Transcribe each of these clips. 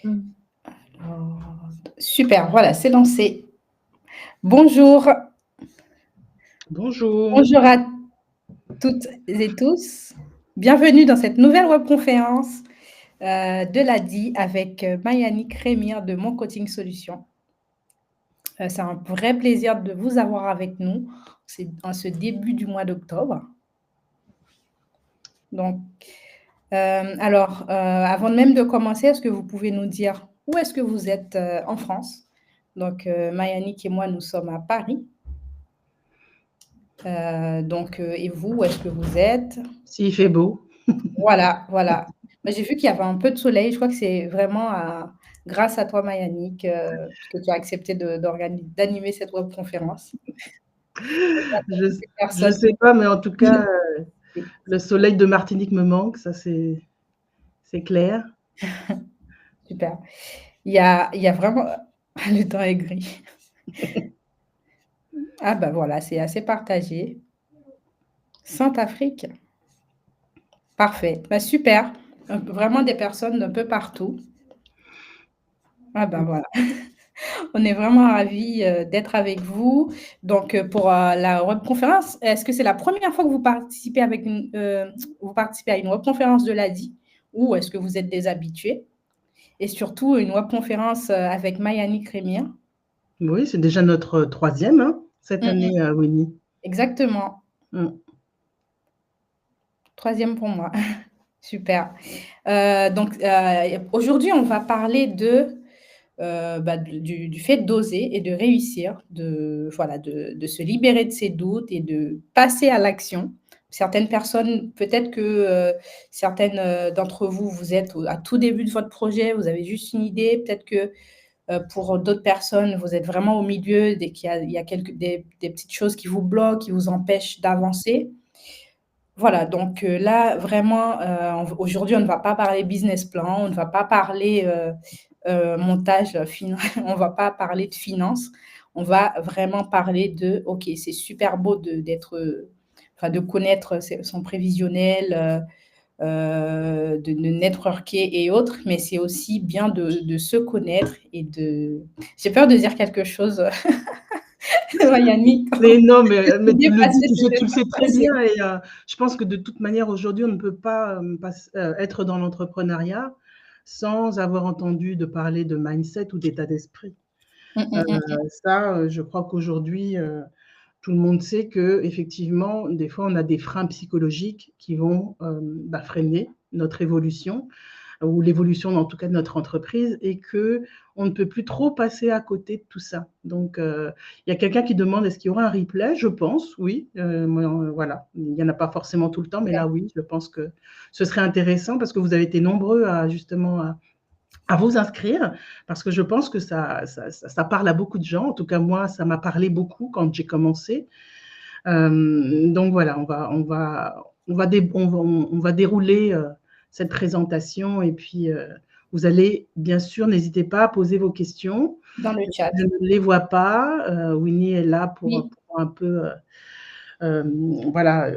Mmh. Alors, super, voilà, c'est lancé. Bonjour, Bonjour. bonjour à toutes et tous. Bienvenue dans cette nouvelle webconférence de l'ADI avec Mayani Crémir de Mon Coaching Solutions. C'est un vrai plaisir de vous avoir avec nous. C'est en ce début du mois d'octobre. Donc, avant même de commencer, est-ce que vous pouvez nous dire où est-ce que vous êtes en France? Donc, Mayanik et moi, nous sommes à Paris. Et vous, où est-ce que vous êtes? S'il fait beau. Voilà, voilà. Bah, j'ai vu qu'il y avait un peu de soleil. Je crois que c'est vraiment grâce à toi, Mayanik, que tu as accepté d'animer cette webconférence. Je Toutes les je personnes sais pas, mais en tout cas, qui- le soleil de Martinique me manque, ça c'est clair. Super. Il y a vraiment le temps est gris. Ah bah voilà, c'est assez partagé. Sainte-Afrique, parfait. Bah, super. Vraiment des personnes d'un peu partout. Ah ben voilà. On est vraiment ravis, d'être avec vous. Donc, pour, la webconférence, est-ce que c'est la première fois que vous participez à une webconférence de l'ADI ou est-ce que vous êtes des habitués? Et surtout une webconférence, avec Mayani Crémien? Oui, c'est déjà notre troisième, hein, cette Mmh mh. année, Winnie. Exactement. Mmh. 3e pour moi. Super. Aujourd'hui, on va parler du fait d'oser et de réussir, de se libérer de ses doutes et de passer à l'action. Certaines personnes, peut-être que certaines d'entre vous, vous êtes à tout début de votre projet, vous avez juste une idée. Peut-être que pour d'autres personnes, vous êtes vraiment au milieu, dès qu'il y a des petites choses qui vous bloquent, qui vous empêchent d'avancer. Voilà, donc là, vraiment, aujourd'hui, on ne va pas parler business plan, on ne va pas parler, montage, on va pas parler de finances. On va vraiment parler de: «OK, c'est super beau de connaître son prévisionnel, de networker et autres, mais c'est aussi bien de se connaître et de» j'ai peur de dire quelque chose, Yannick, Mais non, mais tu le dis, dépasser ses tu le sais très expectations. bien et je pense que de toute manière, aujourd'hui, on ne peut pas, être dans l'entrepreneuriat sans avoir entendu de parler de mindset ou d'état d'esprit. Mmh, Heu, mmh, mmh. Ça, je crois qu'aujourd'hui, tout le monde sait qu'effectivement, des fois, on a des freins psychologiques qui vont, freiner notre évolution ou l'évolution, en tout cas, de notre entreprise et qu'on ne peut plus trop passer à côté de tout ça. Donc, il y a quelqu'un qui demande: «Est-ce qu'il y aura un replay?» Je pense, oui, moi, voilà. Il y en a pas forcément tout le temps, mais là, oui, je pense que ce serait intéressant parce que vous avez été nombreux à justement à vous inscrire parce que je pense que ça parle à beaucoup de gens. En tout cas, moi, ça m'a parlé beaucoup quand j'ai commencé. Donc voilà, on va dérouler, cette présentation et puis, vous allez bien sûr, n'hésitez pas à poser vos questions. Dans le chat. Je ne les vois pas, Winnie est là Oui. pour un peu, voilà,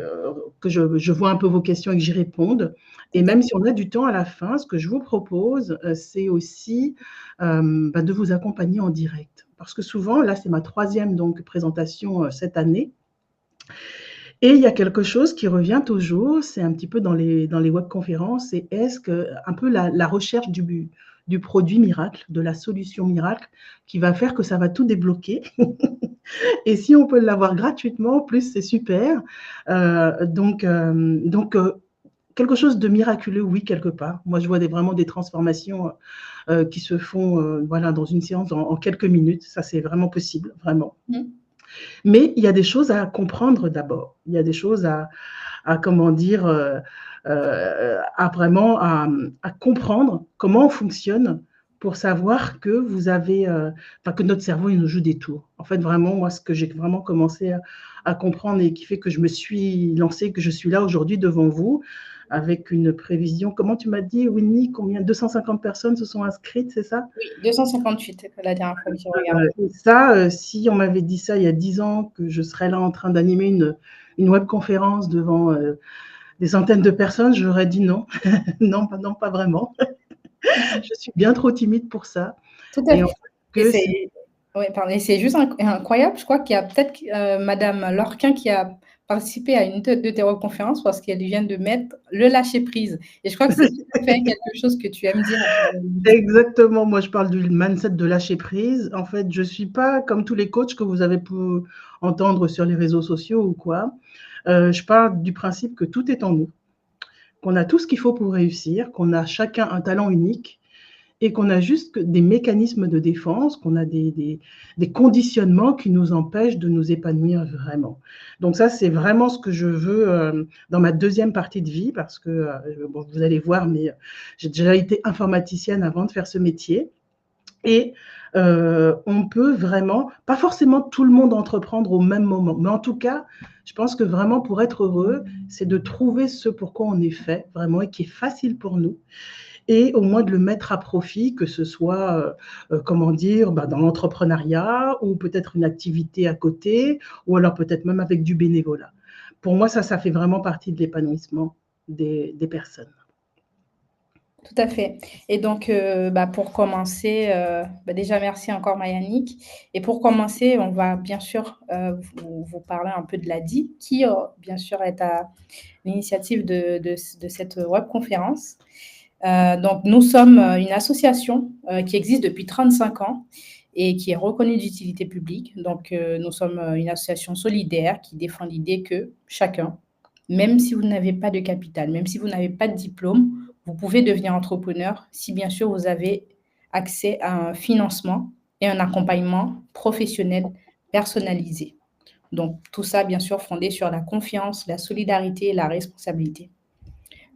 que je vois un peu vos questions et que j'y réponde et Tout à même si on a du temps à la fin, ce que je vous propose, c'est aussi, de vous accompagner en direct. Parce que souvent, là, c'est ma 3e donc présentation, cette année et il y a quelque chose qui revient toujours, c'est un petit peu dans les webconférences, c'est est-ce que un peu la recherche du produit miracle, de la solution miracle qui va faire que ça va tout débloquer et si on peut l'avoir gratuitement, en plus, c'est super. Quelque chose de miraculeux, oui, quelque part. Moi, je vois vraiment des transformations, qui se font, voilà, dans une séance en quelques minutes. Ça, c'est vraiment possible, vraiment. Mmh. Mais il y a des choses à comprendre d'abord. Il y a des choses à comment dire, à vraiment à comprendre comment on fonctionne pour savoir que vous avez, que notre cerveau, il nous joue des tours. En fait, vraiment, moi, ce que j'ai vraiment commencé à comprendre et qui fait que je me suis lancée, que je suis là aujourd'hui devant vous avec une prévision comment tu m'as dit, Winnie, combien 250 personnes se sont inscrites, c'est ça? Oui, 258 la dernière fois que j'ai regardé. Et ça, si on m'avait dit ça il y a 10 ans, que je serais là en train d'animer une webconférence devant, des centaines de personnes, j'aurais dit non. Non, pas vraiment. Je suis bien trop timide pour ça Tout à et en fait fait et que c'est c'est ouais, pardon et c'est juste incroyable. Je crois qu'il y a peut-être madame Lorquin qui a participé à une de tes webconférences parce qu'elle vient de mettre le lâcher prise et je crois que c'est tout à fait quelque chose que tu aimes dire. exactement, moi je parle du mindset de lâcher prise. En fait, je suis pas comme tous les coachs que vous avez pu entendre sur les réseaux sociaux ou quoi. Je parle du principe que tout est en nous, qu'on a tout ce qu'il faut pour réussir, qu'on a chacun un talent unique et qu'on a juste des mécanismes de défense, qu'on a des conditionnements qui nous empêchent de nous épanouir vraiment. Donc ça, c'est vraiment ce que je veux dans ma deuxième partie de vie, parce que, bon, vous allez voir, mais j'ai déjà été informaticienne avant de faire ce métier. Et on peut vraiment, pas forcément tout le monde entreprendre au même moment, mais en tout cas, je pense que vraiment pour être heureux, c'est de trouver ce pourquoi on est fait, vraiment, et qui est facile pour nous et au moins de le mettre à profit, que ce soit, comment dire, bah, dans l'entrepreneuriat ou peut-être une activité à côté ou alors peut-être même avec du bénévolat. Pour moi, ça fait vraiment partie de l'épanouissement des personnes. Tout à fait et donc pour commencer, déjà merci encore Mayannick et pour commencer, on va bien sûr, vous parler un peu de l'ADI qui, bien sûr est à l'initiative de cette webconférence. Donc nous sommes, une association, qui existe depuis 35 ans et qui est reconnue d'utilité publique. Donc nous sommes, une association solidaire qui défend l'idée que chacun, même si vous n'avez pas de capital, même si vous n'avez pas de diplôme, vous pouvez devenir entrepreneur si bien sûr vous avez accès à un financement et un accompagnement professionnel personnalisé. Donc tout ça bien sûr fondé sur la confiance, la solidarité et la responsabilité.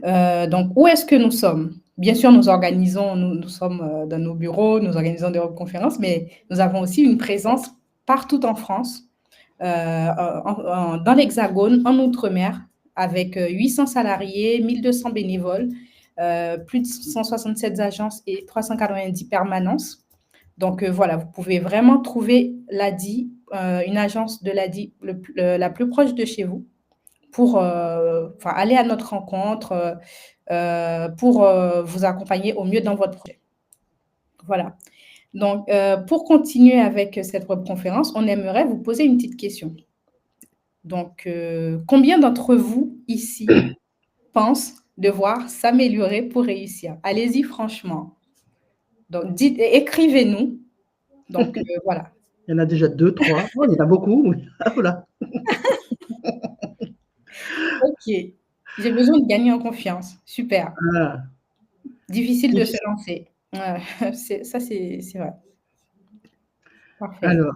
Donc où est-ce que nous sommes? Bien sûr, nous sommes dans nos bureaux, nous organisons des conférences, mais nous avons aussi une présence partout en France, dans l'Hexagone, en Outre-mer, avec 800 salariés, 1200 bénévoles, plus de 167 agences et 390 permanences. Donc voilà, vous pouvez vraiment trouver l'ADI, une agence de l'ADI la plus proche de chez vous pour aller à notre rencontre, pour vous accompagner au mieux dans votre projet. Voilà. Donc, pour continuer avec cette webconférence, on aimerait vous poser une petite question. Donc, combien d'entre vous ici pensent devoir s'améliorer pour réussir? Allez-y franchement. Donc, écrivez-nous. Donc, voilà. Il y en a déjà 2, 3. Oh, il y en a beaucoup. Oui. Ah, voilà. Ok. J'ai besoin de gagner en confiance. Super. Ah, Difficile de se difficile. lancer. Ouais, c'est vrai. Parfait. Alors,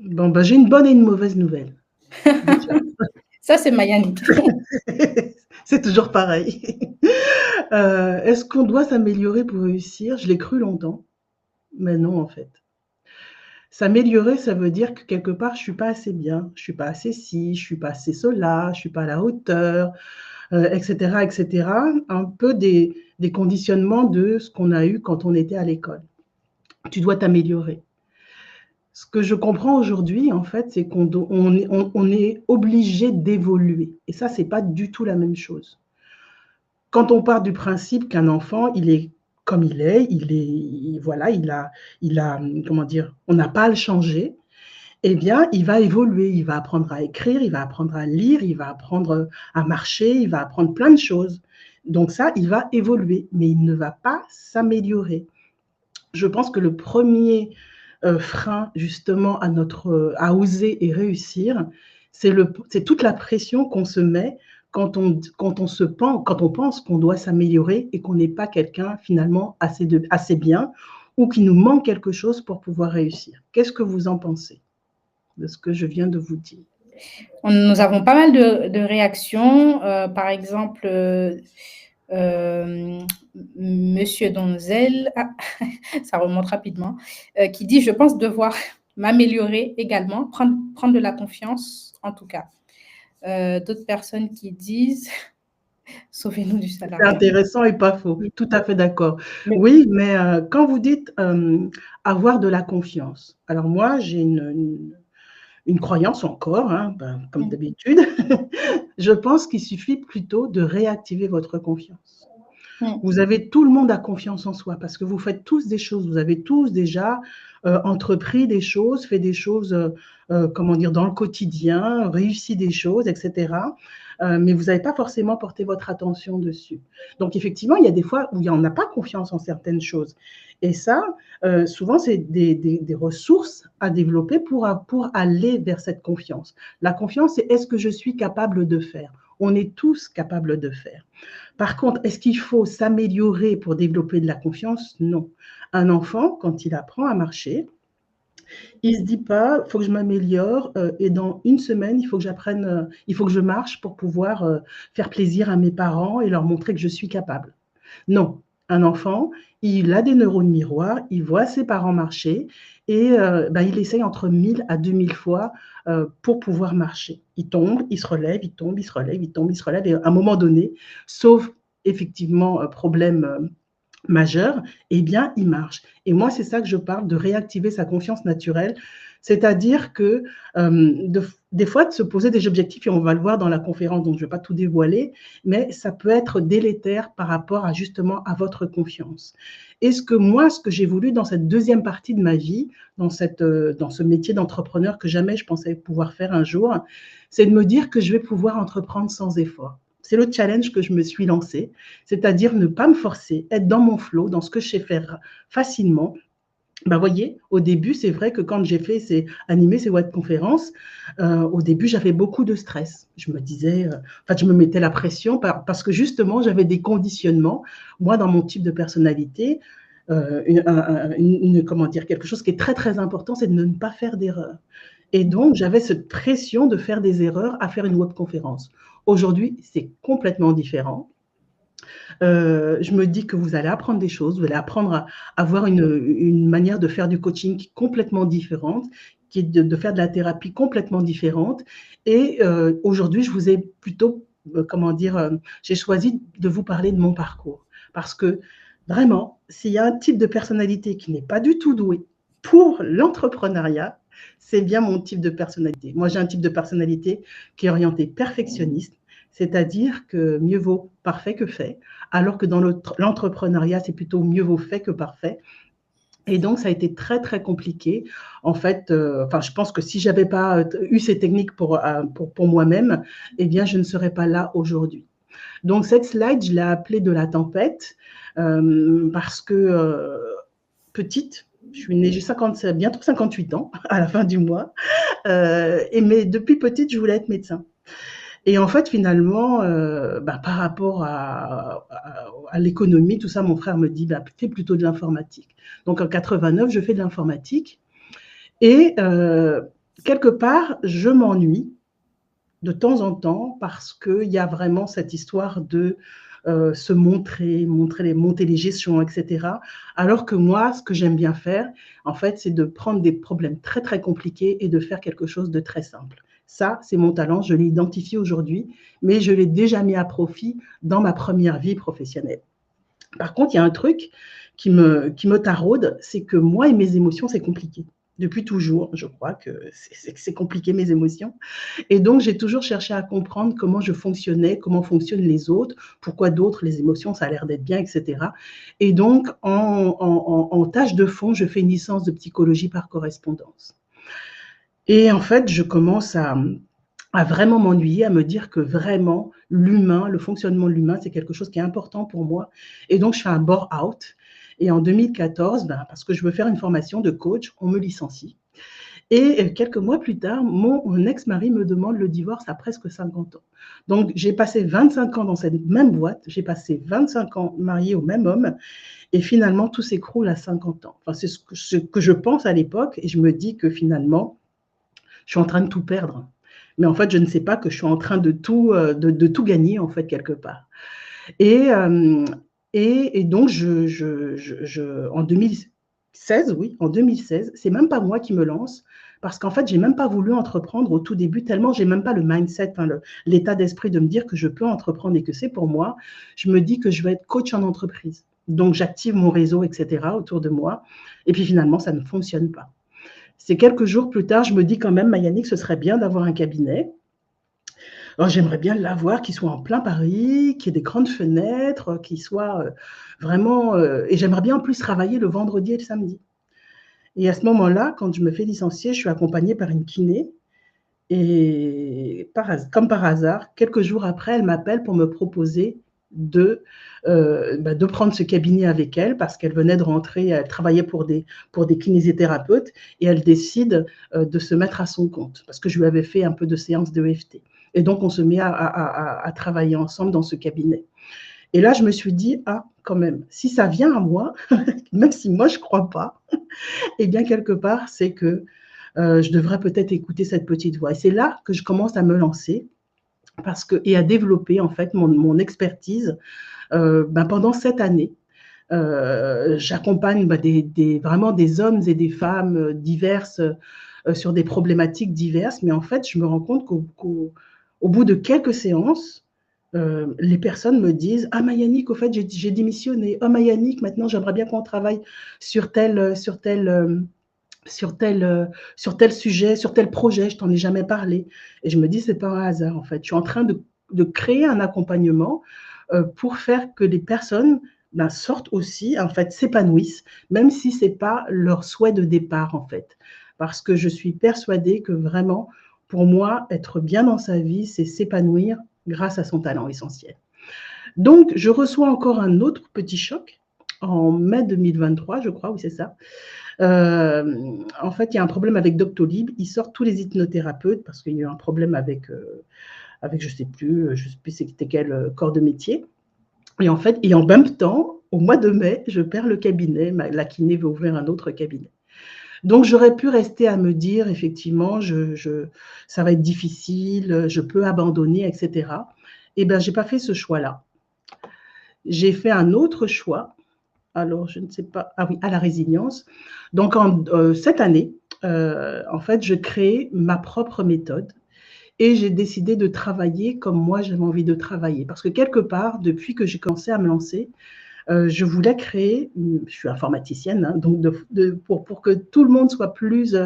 bon, bah, j'ai une bonne et une mauvaise nouvelle. Déjà. Ça, c'est Mayannick. C'est toujours pareil. Est-ce qu'on doit s'améliorer pour réussir? Je l'ai cru longtemps, mais non, en fait. S'améliorer, ça veut dire que quelque part, je suis pas assez bien, je suis pas assez ci, je suis pas assez cela, je suis pas à la hauteur, et cetera, et cetera. Un peu des conditionnements de ce qu'on a eu quand on était à l'école. Tu dois t'améliorer. Ce que je comprends aujourd'hui, en fait, c'est on est obligé d'évoluer et ça, c'est pas du tout la même chose. Quand on part du principe qu'un enfant, il est comme voilà, il a, comment dire? On n'a pas à le changer. Eh bien, il va évoluer, il va apprendre à écrire, il va apprendre à lire, il va apprendre à marcher, il va apprendre plein de choses. Donc ça, il va évoluer, mais il ne va pas s'améliorer. Je pense que le premier frein justement à oser et réussir, c'est toute la pression qu'on se met quand on pense qu'on doit s'améliorer et qu'on n'est pas quelqu'un finalement assez bien ou qu'il nous manque quelque chose pour pouvoir réussir. Qu'est-ce que vous en pensez de ce que je viens de vous dire? Nous avons pas mal de réactions. Par exemple, Monsieur Donzel, ça remonte rapidement, qui dit: «Je pense devoir m'améliorer également, prendre de la confiance en tout cas». D'autres personnes qui disent: «Sauvez-nous du C'est salariat». intéressant et pas faux, Oui, tout à fait d'accord. mais Oui, mais quand vous dites, avoir de la confiance, alors moi j'ai une croyance encore, hein, ben, comme d'habitude. Je pense qu'il suffit plutôt de réactiver votre confiance. Mmh. Tout le monde a confiance en soi parce que vous faites tous des choses, vous avez tous déjà entrepris des choses, fait des choses, comment dire, dans le quotidien, réussi des choses, etc. Mais vous n'avez pas forcément porté votre attention dessus. Donc effectivement, il y a des fois où on n'a pas confiance en certaines choses. Et ça, souvent, c'est des ressources à développer pour aller vers cette confiance. La confiance, c'est est-ce que je suis capable de faire? On est tous capables de faire. Par contre, est-ce qu'il faut s'améliorer pour développer de la confiance? Non. Un enfant, quand il apprend à marcher, il ne se dit pas, il faut que je m'améliore et dans une semaine, il faut que j'apprenne, il faut que je marche pour pouvoir faire plaisir à mes parents et leur montrer que je suis capable. Non, un enfant, il a des neurones miroirs, il voit ses parents marcher et il essaye entre 1000 à 2000 fois pour pouvoir marcher. Il tombe, il se relève, il tombe, il se relève, il tombe, il se relève et à un moment donné, sauf effectivement problème majeur, eh bien, il marche. Et moi, c'est ça que je parle, de réactiver sa confiance naturelle, c'est-à-dire que des fois, de se poser des objectifs, et on va le voir dans la conférence, donc je ne vais pas tout dévoiler, mais ça peut être délétère par rapport à justement à votre confiance. Et ce que j'ai voulu dans cette deuxième partie de ma vie, dans ce métier d'entrepreneur que jamais je pensais pouvoir faire un jour, c'est de me dire que je vais pouvoir entreprendre sans effort. C'est le challenge que je me suis lancé, c'est-à-dire ne pas me forcer, être dans mon flow, dans ce que je sais faire facilement. Voyez, au début, c'est vrai que quand j'ai fait animer ces web conférences, au début, j'avais beaucoup de stress. Je me disais, je me mettais la pression parce que justement, j'avais des conditionnements. Moi, dans mon type de personnalité, comment dire, quelque chose qui est très, très important, c'est de ne pas faire d'erreur. Et donc, j'avais cette pression de faire des erreurs à faire une webconférence. Aujourd'hui, c'est complètement différent. Je me dis que vous allez apprendre des choses, vous allez apprendre à avoir une manière de faire du coaching complètement différente, qui est de faire de la thérapie complètement différente. Et aujourd'hui, je vous ai plutôt, j'ai choisi de vous parler de mon parcours. Parce que vraiment, s'il y a un type de personnalité qui n'est pas du tout doué pour l'entrepreneuriat, c'est bien mon type de personnalité. Moi, j'ai un type de personnalité qui est orienté perfectionniste, c'est-à-dire que mieux vaut parfait que fait, alors que dans l'entrepreneuriat, c'est plutôt mieux vaut fait que parfait. Et donc, ça a été très, très compliqué. En fait, je pense que si je n'avais pas eu ces techniques pour moi-même, eh bien, je ne serais pas là aujourd'hui. Donc, cette slide, je l'ai appelée de la tempête parce que petite, je suis née, j'ai bientôt 58 ans à la fin du mois. Mais depuis petite, je voulais être médecin. Et en fait, finalement, par rapport à l'économie, tout ça, mon frère me dit, fais plutôt de l'informatique. Donc en 89, je fais de l'informatique. Et quelque part, je m'ennuie de temps en temps parce qu'il y a vraiment cette histoire de se monter les gestions, etc. Alors que moi, ce que j'aime bien faire, en fait, c'est de prendre des problèmes très, très compliqués et de faire quelque chose de très simple. Ça, c'est mon talent, je l'ai identifié aujourd'hui, mais je l'ai déjà mis à profit dans ma première vie professionnelle. Par contre, il y a un truc qui me taraude, c'est que moi et mes émotions, c'est compliqué. Depuis toujours, je crois que c'est compliqué, mes émotions. Et donc, j'ai toujours cherché à comprendre comment je fonctionnais, comment fonctionnent les autres, pourquoi d'autres, les émotions, ça a l'air d'être bien, etc. Et donc, en tâche de fond, je fais une licence de psychologie par correspondance. Et en fait, je commence à vraiment m'ennuyer, à me dire que vraiment, l'humain, le fonctionnement de l'humain, c'est quelque chose qui est important pour moi. Et donc, je fais un bore-out. Et en 2014, parce que je veux faire une formation de coach, on me licencie. Et quelques mois plus tard, mon ex-mari me demande le divorce à presque 50 ans. Donc, j'ai passé 25 ans dans cette même boîte, j'ai passé 25 ans mariée au même homme, et finalement, tout s'écroule à 50 ans. Enfin, c'est ce que je pense à l'époque, et je me dis que finalement, je suis en train de tout perdre. Mais en fait, je ne sais pas que je suis en train de tout gagner, en fait, quelque part. Et donc, en 2016, c'est même pas moi qui me lance, parce qu'en fait, j'ai même pas voulu entreprendre au tout début, tellement j'ai même pas le mindset, l'état d'esprit de me dire que je peux entreprendre et que c'est pour moi. Je me dis que je vais être coach en entreprise. Donc, j'active mon réseau, etc., autour de moi. Et puis, finalement, ça ne fonctionne pas. C'est quelques jours plus tard, je me dis quand même, Mayanique, ce serait bien d'avoir un cabinet. Alors j'aimerais bien l'avoir qui soit en plein Paris, qui ait des grandes fenêtres, qui soit, vraiment, et j'aimerais bien en plus travailler le vendredi et le samedi. Et à ce moment-là, quand je me fais licencier, je suis accompagnée par une kiné et comme par hasard, quelques jours après, elle m'appelle pour me proposer de, de prendre ce cabinet avec elle parce qu'elle venait de rentrer, elle travaillait pour des kinésithérapeutes et elle décide, de se mettre à son compte parce que je lui avais fait un peu de séances de EFT et donc on se met à travailler ensemble dans ce cabinet. Et là, je me suis dit: «Ah, quand même, si ça vient à moi, même si moi je ne crois pas, et bien quelque part, c'est que je devrais peut-être écouter cette petite voix. Et c'est là que je commence à me lancer parce que, et à développer en fait mon expertise pendant cette année. J'accompagne vraiment des hommes et des femmes diverses sur des problématiques diverses, mais en fait, je me rends compte qu'au bout de quelques séances, les personnes me disent: «Ah Mayannick, au fait, j'ai démissionné. Oh Mayannick, maintenant j'aimerais bien qu'on travaille sur sur tel, sur tel sujet, sur tel projet, je t'en ai jamais parlé.» Et je me dis: «C'est pas un hasard, en fait.» Je suis en train de créer un accompagnement pour faire que les personnes sortent aussi, en fait, s'épanouissent, même si ce n'est pas leur souhait de départ, en fait. Parce que je suis persuadée que vraiment, pour moi, être bien dans sa vie, c'est s'épanouir grâce à son talent essentiel. Donc, je reçois encore un autre petit choc en mai 2023, je crois, oui, c'est ça. En fait, il y a un problème avec Doctolib. Ils sortent tous les hypnothérapeutes parce qu'il y a eu un problème avec je sais plus c'était quel corps de métier. Et en fait, et en même temps, au mois de mai, je perds le cabinet. La kiné veut ouvrir un autre cabinet. Donc, j'aurais pu rester à me dire, effectivement, ça va être difficile, je peux abandonner, etc. Eh bien, je n'ai pas fait ce choix-là. J'ai fait un autre choix. Alors, je ne sais pas. Ah oui, à la résilience. Donc, cette année, en fait, je crée ma propre méthode et j'ai décidé de travailler comme moi j'avais envie de travailler. Parce que quelque part, depuis que j'ai commencé à me lancer, je voulais créer, je suis informaticienne, hein, donc pour que tout le monde soit plus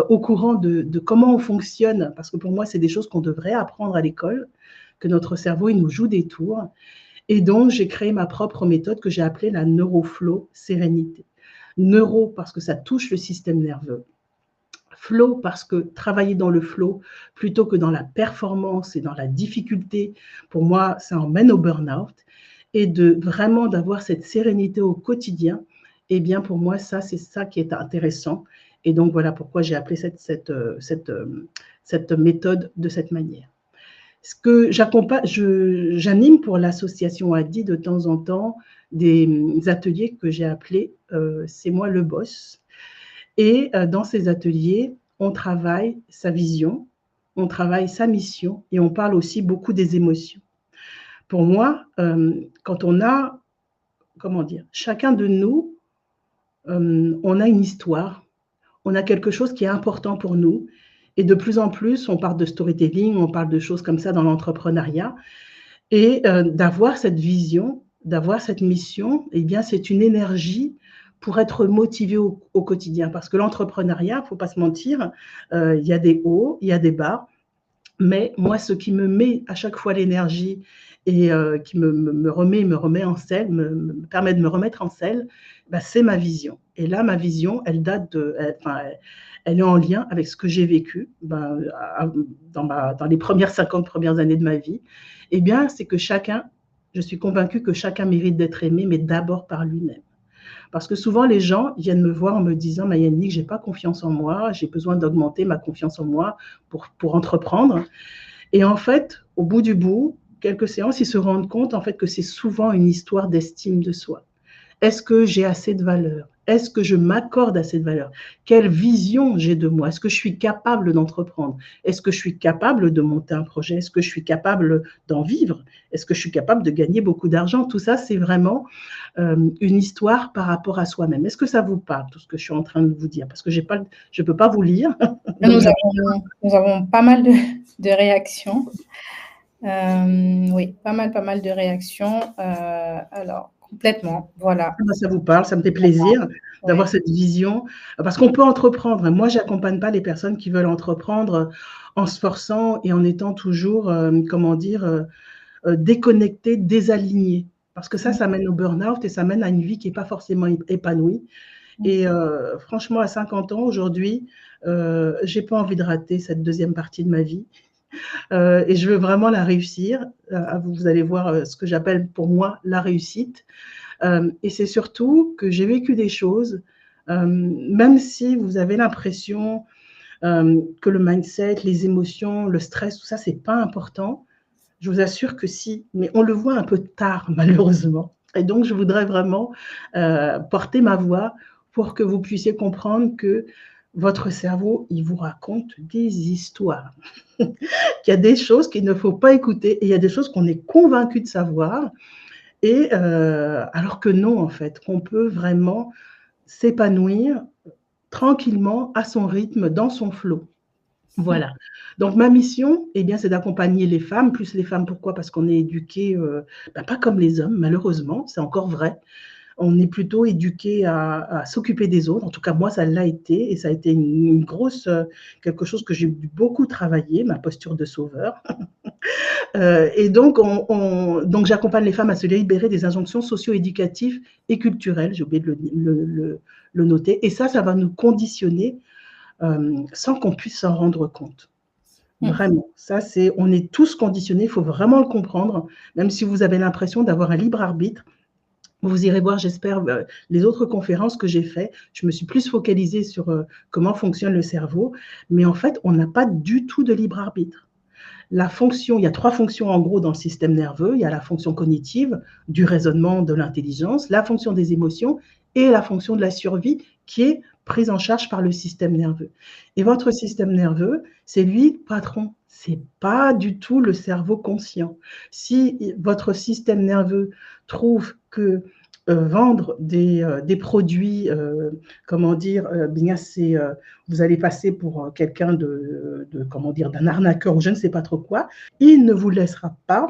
au courant de comment on fonctionne, parce que pour moi, c'est des choses qu'on devrait apprendre à l'école, que notre cerveau, il nous joue des tours. Et donc, j'ai créé ma propre méthode que j'ai appelée la Neuroflow Sérénité. Neuro, parce que ça touche le système nerveux. Flow, parce que travailler dans le flow, plutôt que dans la performance et dans la difficulté, pour moi, ça emmène au burn-out. Et vraiment d'avoir cette sérénité au quotidien, eh bien, pour moi, ça, c'est ça qui est intéressant. Et donc, voilà pourquoi j'ai appelé cette méthode de cette manière. Ce que j'anime pour l'association ADI de temps en temps des ateliers que j'ai appelés C'est moi le boss. Et dans ces ateliers, on travaille sa vision, on travaille sa mission et on parle aussi beaucoup des émotions. Pour moi, quand on a, comment dire, chacun de nous, on a une histoire, on a quelque chose qui est important pour nous. Et de plus en plus, on parle de storytelling, on parle de choses comme ça dans l'entrepreneuriat. Et d'avoir cette vision, d'avoir cette mission, eh bien, c'est une énergie pour être motivé au quotidien. Parce que l'entrepreneuriat, il ne faut pas se mentir, il y a des hauts, il y a des bas. Mais moi, ce qui me met à chaque fois l'énergie et qui me remet en selle, me permet de me remettre en selle, c'est ma vision. Et là, ma vision, elle est en lien avec ce que j'ai vécu dans les premières 50 premières années de ma vie. Eh bien, c'est que je suis convaincue que chacun mérite d'être aimé, mais d'abord par lui-même. Parce que souvent, les gens viennent me voir en me disant: Mayannick, je n'ai pas confiance en moi, j'ai besoin d'augmenter ma confiance en moi pour entreprendre. Et en fait, au bout du bout, quelques séances, ils se rendent compte en fait que c'est souvent une histoire d'estime de soi. Est-ce que j'ai assez de valeur? Est-ce que je m'accorde assez de valeur? Quelle vision j'ai de moi? Est-ce que je suis capable d'entreprendre? Est-ce que je suis capable de monter un projet? Est-ce que je suis capable d'en vivre? Est-ce que je suis capable de gagner beaucoup d'argent? Tout ça, c'est vraiment une histoire par rapport à soi-même. Est-ce que ça vous parle, tout ce que je suis en train de vous dire? Parce que je ne peux pas vous lire. Nous avons pas mal de réactions. Oui, pas mal de réactions. Alors, complètement, voilà. Ah bah, ça vous parle, ça me fait Voilà, plaisir d'avoir ouais. cette vision, parce qu'on peut entreprendre. Moi, j'accompagne pas les personnes qui veulent entreprendre en se forçant et en étant toujours, comment dire, déconnectées, désalignées. Parce que Mmh, ça mène au burn-out et ça mène à une vie qui est pas forcément épanouie. mmh, Et franchement, à 50 ans aujourd'hui, j'ai pas envie de rater cette deuxième partie de ma vie. Et je veux vraiment la réussir. Vous allez voir ce que j'appelle pour moi la réussite. Et c'est surtout que j'ai vécu des choses, même si vous avez l'impression que le mindset, les émotions, le stress, tout ça, c'est pas important. Je vous assure que si, mais on le voit un peu tard, malheureusement. Et donc, je voudrais vraiment porter ma voix pour que vous puissiez comprendre que votre cerveau, il vous raconte des histoires. Qu'il y a des choses qu'il ne faut pas écouter et il y a des choses qu'on est convaincu de savoir et alors que non, en fait, qu'on peut vraiment s'épanouir tranquillement à son rythme, dans son flow. mmh, Voilà. Donc ma mission, eh bien, c'est d'accompagner les femmes, plus les femmes, pourquoi? Parce qu'on est éduqués, bah, pas comme les hommes, malheureusement, c'est encore vrai. On est plutôt éduqués à s'occuper des autres. En tout cas, moi, ça l'a été et ça a été une grosse, quelque chose que j'ai dû beaucoup travailler, ma posture de sauveur. Et donc, donc j'accompagne les femmes à se libérer des injonctions socio-éducatives et culturelles, j'ai oublié de le noter, et ça va nous conditionner sans qu'on puisse s'en rendre compte. mmh. Vraiment, ça c'est, on est tous conditionnés, il faut vraiment le comprendre, même si vous avez l'impression d'avoir un libre arbitre. Vous irez voir, j'espère, les autres conférences que j'ai faites. Je me suis plus focalisée sur comment fonctionne le cerveau, mais en fait, on n'a pas du tout de libre arbitre. La fonction, il y a 3 fonctions en gros dans le système nerveux. Il y a la fonction cognitive, du raisonnement, de l'intelligence, la fonction des émotions et la fonction de la survie qui est prise en charge par le système nerveux. Et votre système nerveux, c'est lui le patron. C'est pas du tout le cerveau conscient. Si votre système nerveux trouve que vendre des produits, comment dire, bien c'est vous allez passer pour quelqu'un comment dire, d'un arnaqueur ou je ne sais pas trop quoi, il ne vous laissera pas,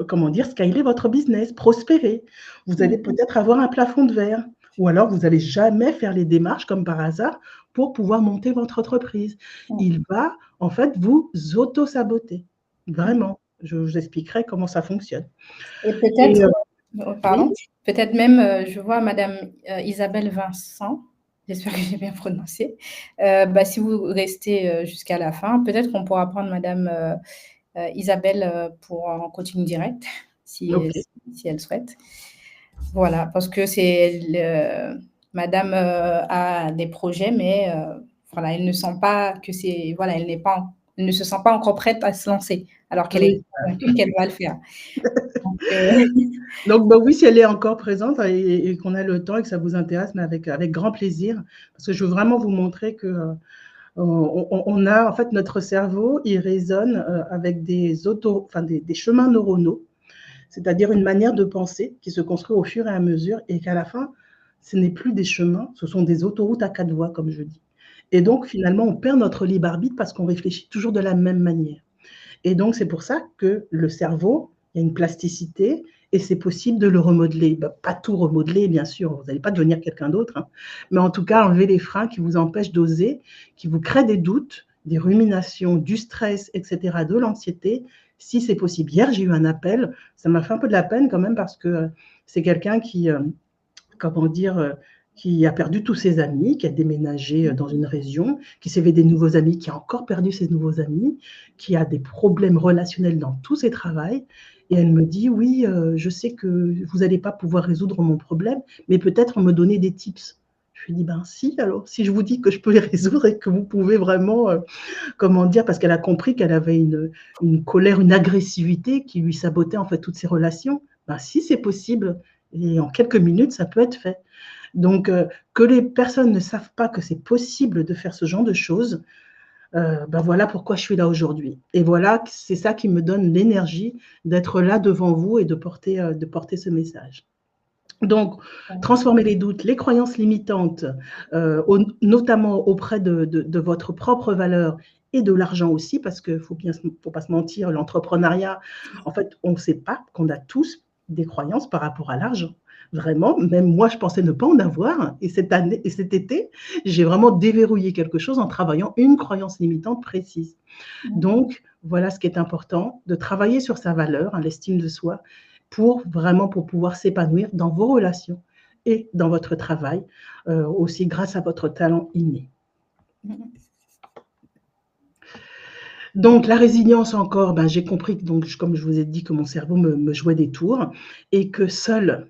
comment dire, scaler votre business, prospérer. Vous allez Mmh. peut-être avoir un plafond de verre ou alors vous n'allez jamais faire les démarches comme par hasard pour pouvoir monter votre entreprise. Mmh. Il va en fait vous auto-saboter. Mmh. Vraiment. Je vous expliquerai comment ça fonctionne. Et Et peut-être, oui, pardon, peut-être même, je vois madame, Isabelle Vincent, j'espère que j'ai bien prononcé. Bah, si vous restez, jusqu'à la fin, peut-être qu'on pourra prendre madame, Isabelle, pour un coaching direct, si, OK. si elle souhaite. Voilà, parce que c'est le madame, a des projets, mais voilà, elle ne sent pas que c'est voilà, elle ne se sent pas encore prête à se lancer, alors qu'elle est Oui. convaincue qu'elle va le faire. Donc Donc, bah, oui, si elle est encore présente et qu'on a le temps et que ça vous intéresse, mais avec grand plaisir, parce que je veux vraiment vous montrer que on a en fait notre cerveau, il résonne avec enfin, des chemins neuronaux, c'est-à-dire une manière de penser qui se construit au fur et à mesure et qu'à la fin, ce n'est plus des chemins, ce sont des autoroutes à 4 voies, comme je dis. Et donc, finalement, on perd notre libre arbitre parce qu'on réfléchit toujours de la même manière. Et donc, c'est pour ça que le cerveau, il y a une plasticité et c'est possible de le remodeler. Bah, pas tout remodeler, bien sûr, vous n'allez pas devenir quelqu'un d'autre, hein, mais en tout cas, enlever les freins qui vous empêchent d'oser, qui vous créent des doutes, des ruminations, du stress, etc., de l'anxiété, si c'est possible. Hier, j'ai eu un appel, ça m'a fait un peu de la peine quand même parce que c'est quelqu'un qui, comment dire, qui a perdu tous ses amis, qui a déménagé dans une région, qui s'est fait des nouveaux amis, qui a encore perdu ses nouveaux amis, qui a des problèmes relationnels dans tous ses travails. Et elle me dit, oui, je sais que vous n'allez pas pouvoir résoudre mon problème, mais peut-être me donner des tips. Je lui dis, ben si, alors, si je vous dis que je peux les résoudre et que vous pouvez vraiment, comment dire, parce qu'elle a compris qu'elle avait une colère, une agressivité qui lui sabotait en fait toutes ses relations. Ben si c'est possible, et en quelques minutes, ça peut être fait. Donc, que les personnes ne savent pas que c'est possible de faire ce genre de choses, ben voilà pourquoi je suis là aujourd'hui. Et voilà, c'est ça qui me donne l'énergie d'être là devant vous et de porter ce message. Donc, transformer les doutes, les croyances limitantes, notamment auprès de votre propre valeur et de l'argent aussi, parce qu'il faut pas se mentir, l'entrepreneuriat, en fait, on ne sait pas qu'on a tous des croyances par rapport à l'argent. Vraiment, même moi, je pensais ne pas en avoir. Et cette année et cet été, j'ai vraiment déverrouillé quelque chose en travaillant une croyance limitante précise. Mmh. Donc, voilà ce qui est important, de travailler sur sa valeur, hein, l'estime de soi, pour vraiment pour pouvoir s'épanouir dans vos relations et dans votre travail, aussi grâce à votre talent inné. Mmh. Donc la résilience encore, ben, j'ai compris que donc comme je vous ai dit que mon cerveau me jouait des tours et que seul,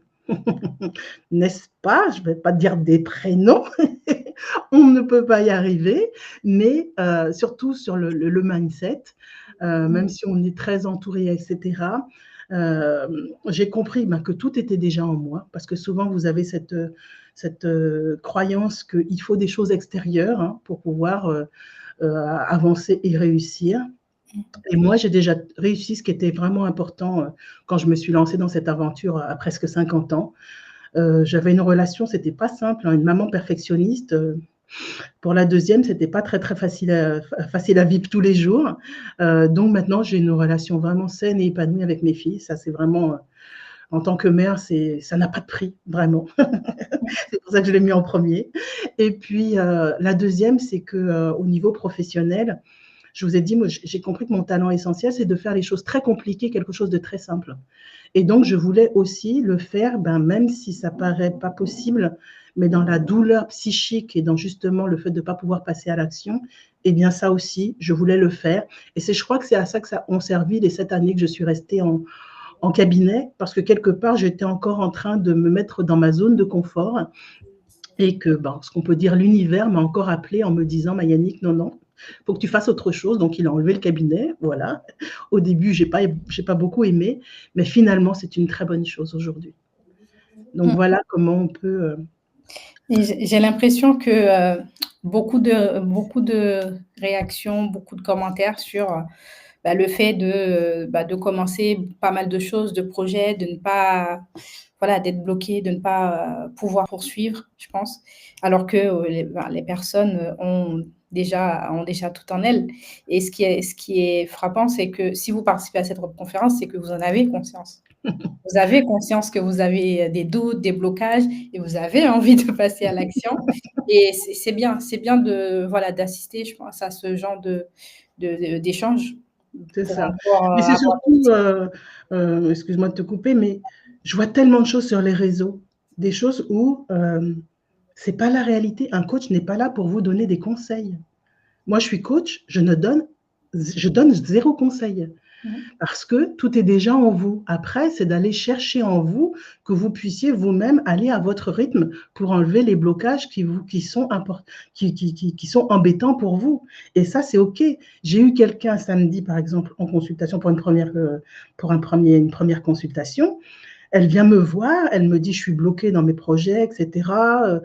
n'est-ce pas? Je ne vais pas dire des prénoms, on ne peut pas y arriver, mais surtout sur le mindset, même si on est très entouré et cetera, j'ai compris, ben, que tout était déjà en moi parce que souvent vous avez cette croyance qu'il faut des choses extérieures, hein, pour pouvoir, avancer et réussir. Et moi, j'ai déjà réussi ce qui était vraiment important, quand je me suis lancée dans cette aventure à presque 50 ans. J'avais une relation, c'était pas simple, hein, une maman perfectionniste, pour la deuxième, c'était pas très, très facile à vivre tous les jours. Donc maintenant, j'ai une relation vraiment saine et épanouie avec mes filles. Ça, c'est vraiment, en tant que mère, ça n'a pas de prix, vraiment. C'est pour ça que je l'ai mis en premier. Et puis, la deuxième, c'est que, au niveau professionnel, je vous ai dit, moi, j'ai compris que mon talent essentiel, c'est de faire les choses très compliquées, quelque chose de très simple. Et donc, je voulais aussi le faire, ben, même si ça paraît pas possible, mais dans la douleur psychique et dans justement le fait de ne pas pouvoir passer à l'action, eh bien, ça aussi, je voulais le faire. Et je crois que c'est à ça que ça ont servi les 7 années que je suis restée en cabinet, parce que quelque part, j'étais encore en train de me mettre dans ma zone de confort et que, ben, ce qu'on peut dire, l'univers m'a encore appelé en me disant, Mayannick, non, non, il faut que tu fasses autre chose. Donc, il a enlevé le cabinet, voilà. Au début, j'ai pas beaucoup aimé, mais finalement, c'est une très bonne chose aujourd'hui. Donc, Mmh. voilà comment on peut. Et j'ai l'impression que, beaucoup de réactions, beaucoup de commentaires sur, bah, le fait de commencer pas mal de choses, de projets, de ne pas voilà, d'être bloqué, de ne pas, pouvoir poursuivre, je pense. Alors que, les personnes, ont déjà tout en elles et ce qui est frappant, c'est que si vous participez à cette conférence, c'est que vous en avez conscience. Vous avez conscience que vous avez, des doutes, des blocages et vous avez envie de passer à l'action et c'est bien de voilà, d'assister, je pense, à ce genre d'échange C'est pour ça. encore, Mais c'est avoir surtout, excuse-moi de te couper, mais je vois tellement de choses sur les réseaux, des choses où c'est pas la réalité. Un coach n'est pas là pour vous donner des conseils. Moi, je suis coach, je donne zéro conseil. mmh, Parce que tout est déjà en vous. Après, c'est d'aller chercher en vous que vous puissiez vous-même aller à votre rythme pour enlever les blocages qui sont qui sont embêtants pour vous. Et ça, c'est OK. J'ai eu quelqu'un samedi, par exemple, en consultation une première consultation. Elle vient me voir, elle me dit: «Je suis bloquée dans mes projets et cetera,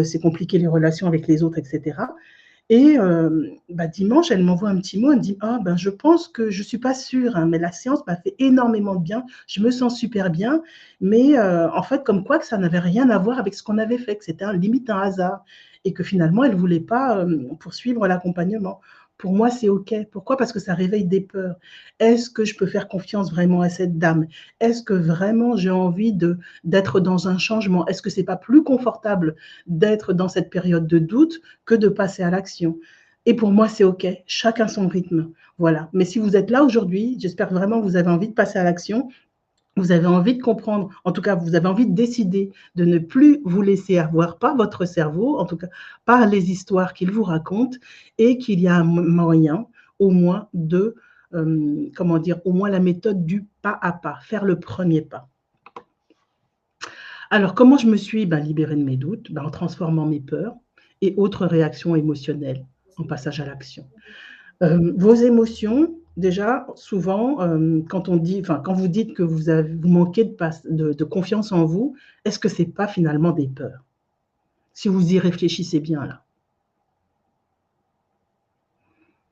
c'est compliqué les relations avec les autres et cetera». Et bah, dimanche, elle m'envoie un petit mot, elle me dit: «Ah ben, je pense que je suis pas sûre, hein, mais la séance m'a fait énormément de bien. Je me sens super bien, mais en fait, comme quoi que ça n'avait rien à voir avec ce qu'on avait fait, que c'était limite un hasard et que finalement, elle voulait pas, poursuivre l'accompagnement». Pour moi, c'est OK. Pourquoi? Parce que ça réveille des peurs. Est-ce que je peux faire confiance vraiment à cette dame? Est-ce que vraiment j'ai envie d'être dans un changement? Est-ce que c'est pas plus confortable d'être dans cette période de doute que de passer à l'action? Et pour moi, c'est OK. Chacun son rythme. Voilà. Mais si vous êtes là aujourd'hui, j'espère vraiment que vous avez envie de passer à l'action. Vous avez envie de comprendre, en tout cas, vous avez envie de décider de ne plus vous laisser avoir par votre cerveau, en tout cas par les histoires qu'il vous raconte, et qu'il y a un moyen, au moins, comment dire, au moins la méthode du pas à pas, faire le premier pas. Alors, comment je me suis libérée de mes doutes? En transformant mes peurs et autres réactions émotionnelles en passage à l'action. Vos émotions, déjà, souvent, quand vous dites que vous manquez de confiance en vous, est-ce que c'est pas finalement des peurs? Si vous y réfléchissez bien là.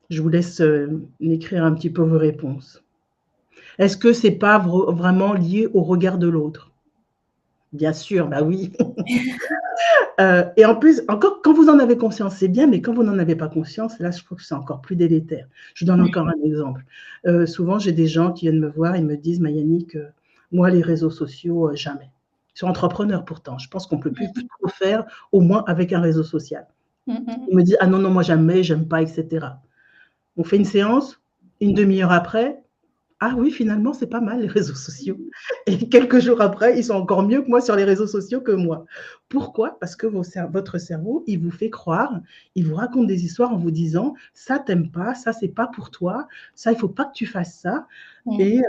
Je vous laisse, écrire un petit peu vos réponses. Est-ce que c'est pas vraiment lié au regard de l'autre? Bien sûr, bah oui. Et en plus, encore quand vous en avez conscience, c'est bien, mais quand vous n'en avez pas conscience, là, je trouve que c'est encore plus délétère. Je vous donne encore un exemple. Souvent, j'ai des gens qui viennent me voir, ils me disent: «Mayannick, Moi, les réseaux sociaux, jamais. Je suis entrepreneur pourtant, je pense qu'on peut plus trop faire, au moins avec un réseau social. Mmh mh. Il me dit: «Ah non, non, moi jamais, j'aime pas et cetera». On fait une séance, une demi-heure après: «Ah oui, finalement, c'est pas mal les réseaux sociaux» et quelques jours après, ils sont encore mieux que moi sur les réseaux sociaux que moi. Pourquoi? Parce que votre cerveau, il vous fait croire, il vous raconte des histoires en vous disant: «Ça, tu aimes pas, ça, c'est pas pour toi, ça, il faut pas que tu fasses ça» Mmh. et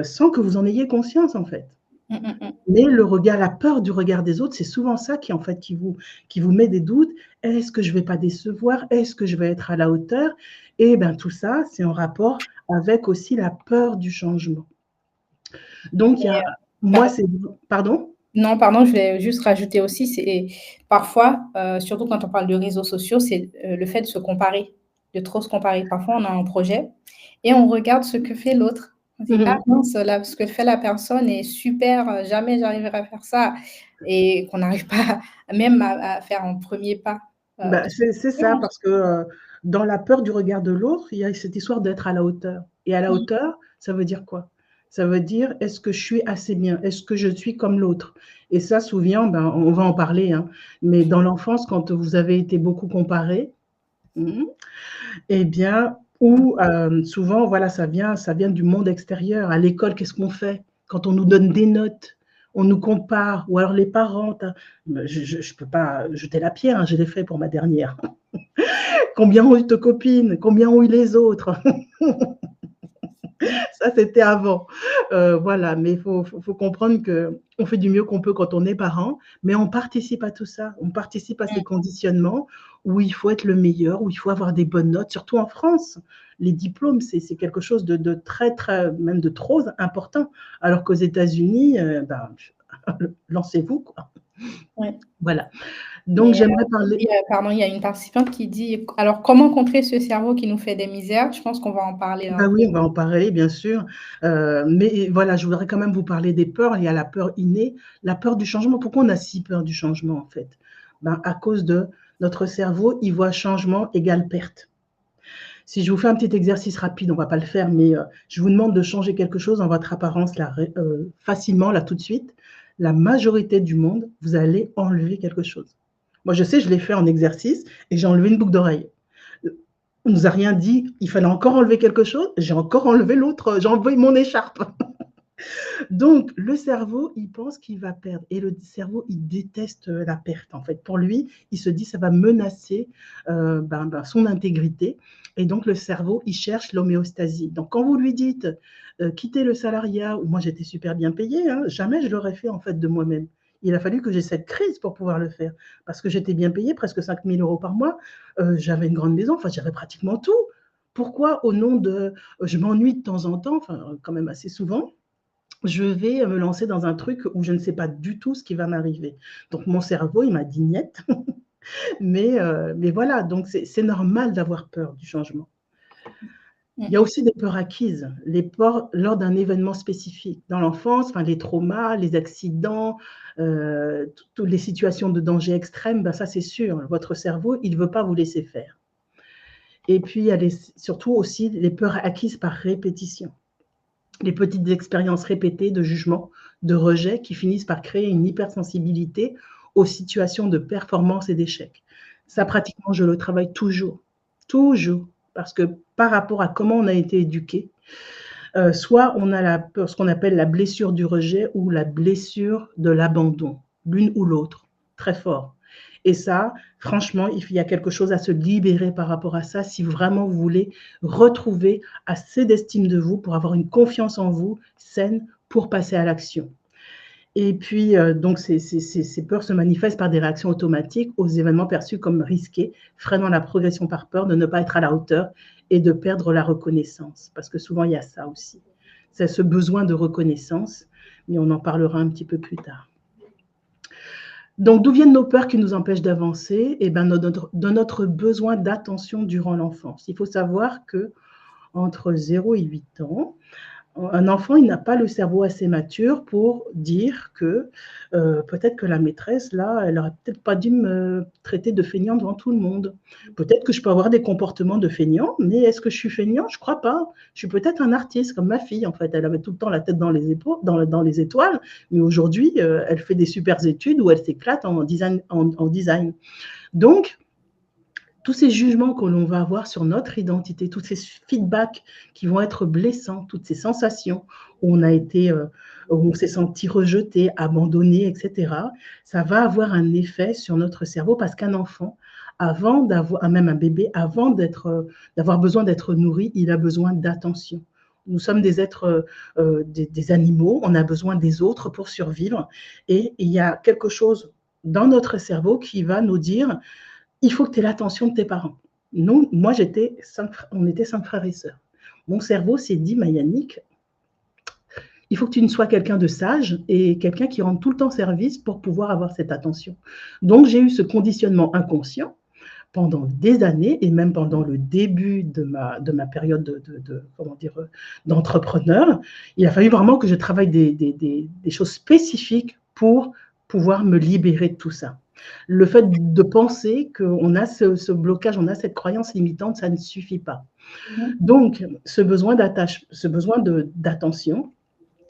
sans que vous en ayez conscience, en fait. Mmh mh mh. Mais le regard, la peur du regard des autres, c'est souvent ça qui, en fait, qui vous met des doutes. Est-ce que je vais pas décevoir? Est-ce que je vais être à la hauteur? Et ben, tout ça, c'est en rapport avec aussi la peur du changement. Donc il y Et a moi, par c'est pardon? non, pardon, je voulais juste rajouter aussi, c'est parfois, surtout quand on parle de réseaux sociaux, c'est, le fait de se comparer, de trop se comparer. Parfois, on a un projet et on regarde ce que fait l'autre. On dit: Mmh «Ah mh. mince, là, ce que fait la personne est super, jamais j'arriverai à faire ça» et qu'on n'arrive pas même à faire un premier pas, Bah, sur c'est ce ça parce que, dans la peur du regard de l'autre, il y a cette histoire d'être à la hauteur et à la Mmh. hauteur, ça veut dire quoi? Ça veut dire: «Est-ce que je suis assez bien? Est-ce que je suis comme l'autre?» Et ça souvent, ben, on va en parler, hein, mais dans l'enfance, quand vous avez été beaucoup comparés, mmh et bien ou souvent, voilà, ça vient du monde extérieur. À l'école, qu'est-ce qu'on fait? Quand on nous donne des notes, on nous compare ou alors les parents, je peux pas jeter la pierre, hein, je l'ai fait pour ma dernière. Combien ont eu tes copines? Combien ont eu les autres? Ça, c'était avant. Voilà, mais il faut comprendre qu'on fait du mieux qu'on peut quand on est parent, mais on participe à tout ça. On participe à ces Mmh. conditionnements où il faut être le meilleur, où il faut avoir des bonnes notes, surtout en France. Les diplômes, c'est quelque chose de très, très même de trop important, alors qu'aux États-Unis, ben, lancez-vous, quoi. Ouais. Voilà. Donc Mais j'aimerais parler. il y a pardon, il y a une participante qui dit: «Alors comment contrer ce cerveau qui nous fait des misères?» Je pense qu'on va en parler un Bah peu. oui, on va en parler, bien sûr, mais voilà, je voudrais quand même vous parler des peurs. Il y a la peur innée, la peur du changement. Pourquoi on a si peur du changement, en fait? Ben, à cause de notre cerveau, il voit changement égale perte. Si je vous fais un petit exercice rapide, on va pas le faire, mais je vous demande de changer quelque chose dans votre apparence là, facilement, là, tout de suite. La majorité du monde, vous allez enlever quelque chose. Moi, je sais, je l'ai fait en exercice et j'ai enlevé une boucle d'oreille. On nous a rien dit, il fallait encore enlever quelque chose, j'ai encore enlevé l'autre, j'ai enlevé mon écharpe. Donc le cerveau, il pense qu'il va perdre et le cerveau, il déteste, la perte, en fait. Pour lui, il se dit: «Ça va menacer, son intégrité» et donc le cerveau, il cherche l'homéostasie. Donc quand vous lui dites, «Quittez le salariat» ou moi j'étais super bien payée, hein, jamais je l'aurais fait, en fait, de moi-même. Il a fallu que j'ai cette crise pour pouvoir le faire parce que j'étais bien payée, presque 5 000 € par mois, j'avais une grande maison, enfin j'avais pratiquement tout. Pourquoi au nom de, je m'ennuie de temps en temps, enfin, quand même assez souvent, je vais me lancer dans un truc où je ne sais pas du tout ce qui va m'arriver. Donc mon cerveau, il m'a dit: «Niet», mais voilà, donc c'est normal d'avoir peur du changement. Mmh Il y a mh. aussi des peurs acquises, les peurs lors d'un événement spécifique. Dans l'enfance, enfin les traumas, les accidents, toutes les situations de danger extrême, ben ça c'est sûr, votre cerveau, il ne veut pas vous laisser faire. Et puis il y a surtout aussi les peurs acquises par répétition. Les petites expériences répétées de jugement, de rejet qui finissent par créer une hypersensibilité aux situations de performance et d'échec. Ça, pratiquement, je le travaille toujours, toujours, parce que par rapport à comment on a été éduqué, soit on a ce qu'on appelle la blessure du rejet ou la blessure de l'abandon, l'une ou l'autre, très fort. Et ça, franchement, il y a quelque chose à se libérer par rapport à ça si vraiment vous voulez retrouver assez d'estime de vous pour avoir une confiance en vous saine pour passer à l'action. Et puis, donc ces peurs se manifestent par des réactions automatiques aux événements perçus comme risqués, freinant la progression par peur de ne pas être à la hauteur et de perdre la reconnaissance. Parce que souvent, il y a ça aussi. C'est ce besoin de reconnaissance, mais on en parlera un petit peu plus tard. Donc, d'où viennent nos peurs qui nous empêchent d'avancer? Eh ben, de notre besoin d'attention durant l'enfance. Il faut savoir qu'entre 0 et 8 ans, Un enfant, il n'a pas le cerveau assez mature pour dire que peut-être que la maîtresse, là, elle aurait peut-être pas dû me traiter de feignant devant tout le monde. Peut-être que je peux avoir des comportements de feignant, mais est-ce que je suis feignant? Je crois pas. Je suis peut-être un artiste, comme ma fille, en fait. Elle avait tout le temps la tête dans les épaules, dans les étoiles, mais aujourd'hui, elle fait des super études où elle s'éclate en design, en design. Donc, tous ces jugements que l'on va avoir sur notre identité, tous ces feedbacks qui vont être blessants, toutes ces sensations où on a été, où on s'est senti rejeté, abandonné, etc., ça va avoir un effet sur notre cerveau parce qu'un enfant, avant d'avoir, même un bébé, avant d'avoir besoin d'être nourri, il a besoin d'attention. Nous sommes des êtres, des animaux, on a besoin des autres pour survivre et il y a quelque chose dans notre cerveau qui va nous dire il faut que tu aies l'attention de tes parents. Nous, moi, on était 5 frères et sœurs. Mon cerveau s'est dit, Yannick, il faut que tu ne sois quelqu'un de sage et quelqu'un qui rende tout le temps service pour pouvoir avoir cette attention. Donc, j'ai eu ce conditionnement inconscient pendant des années et même pendant le début de ma période d'entrepreneur. Il a fallu vraiment que je travaille des choses spécifiques pour pouvoir me libérer de tout ça. Le fait de penser qu'on a ce blocage, on a cette croyance limitante, ça ne suffit pas. Donc, ce besoin d'attention,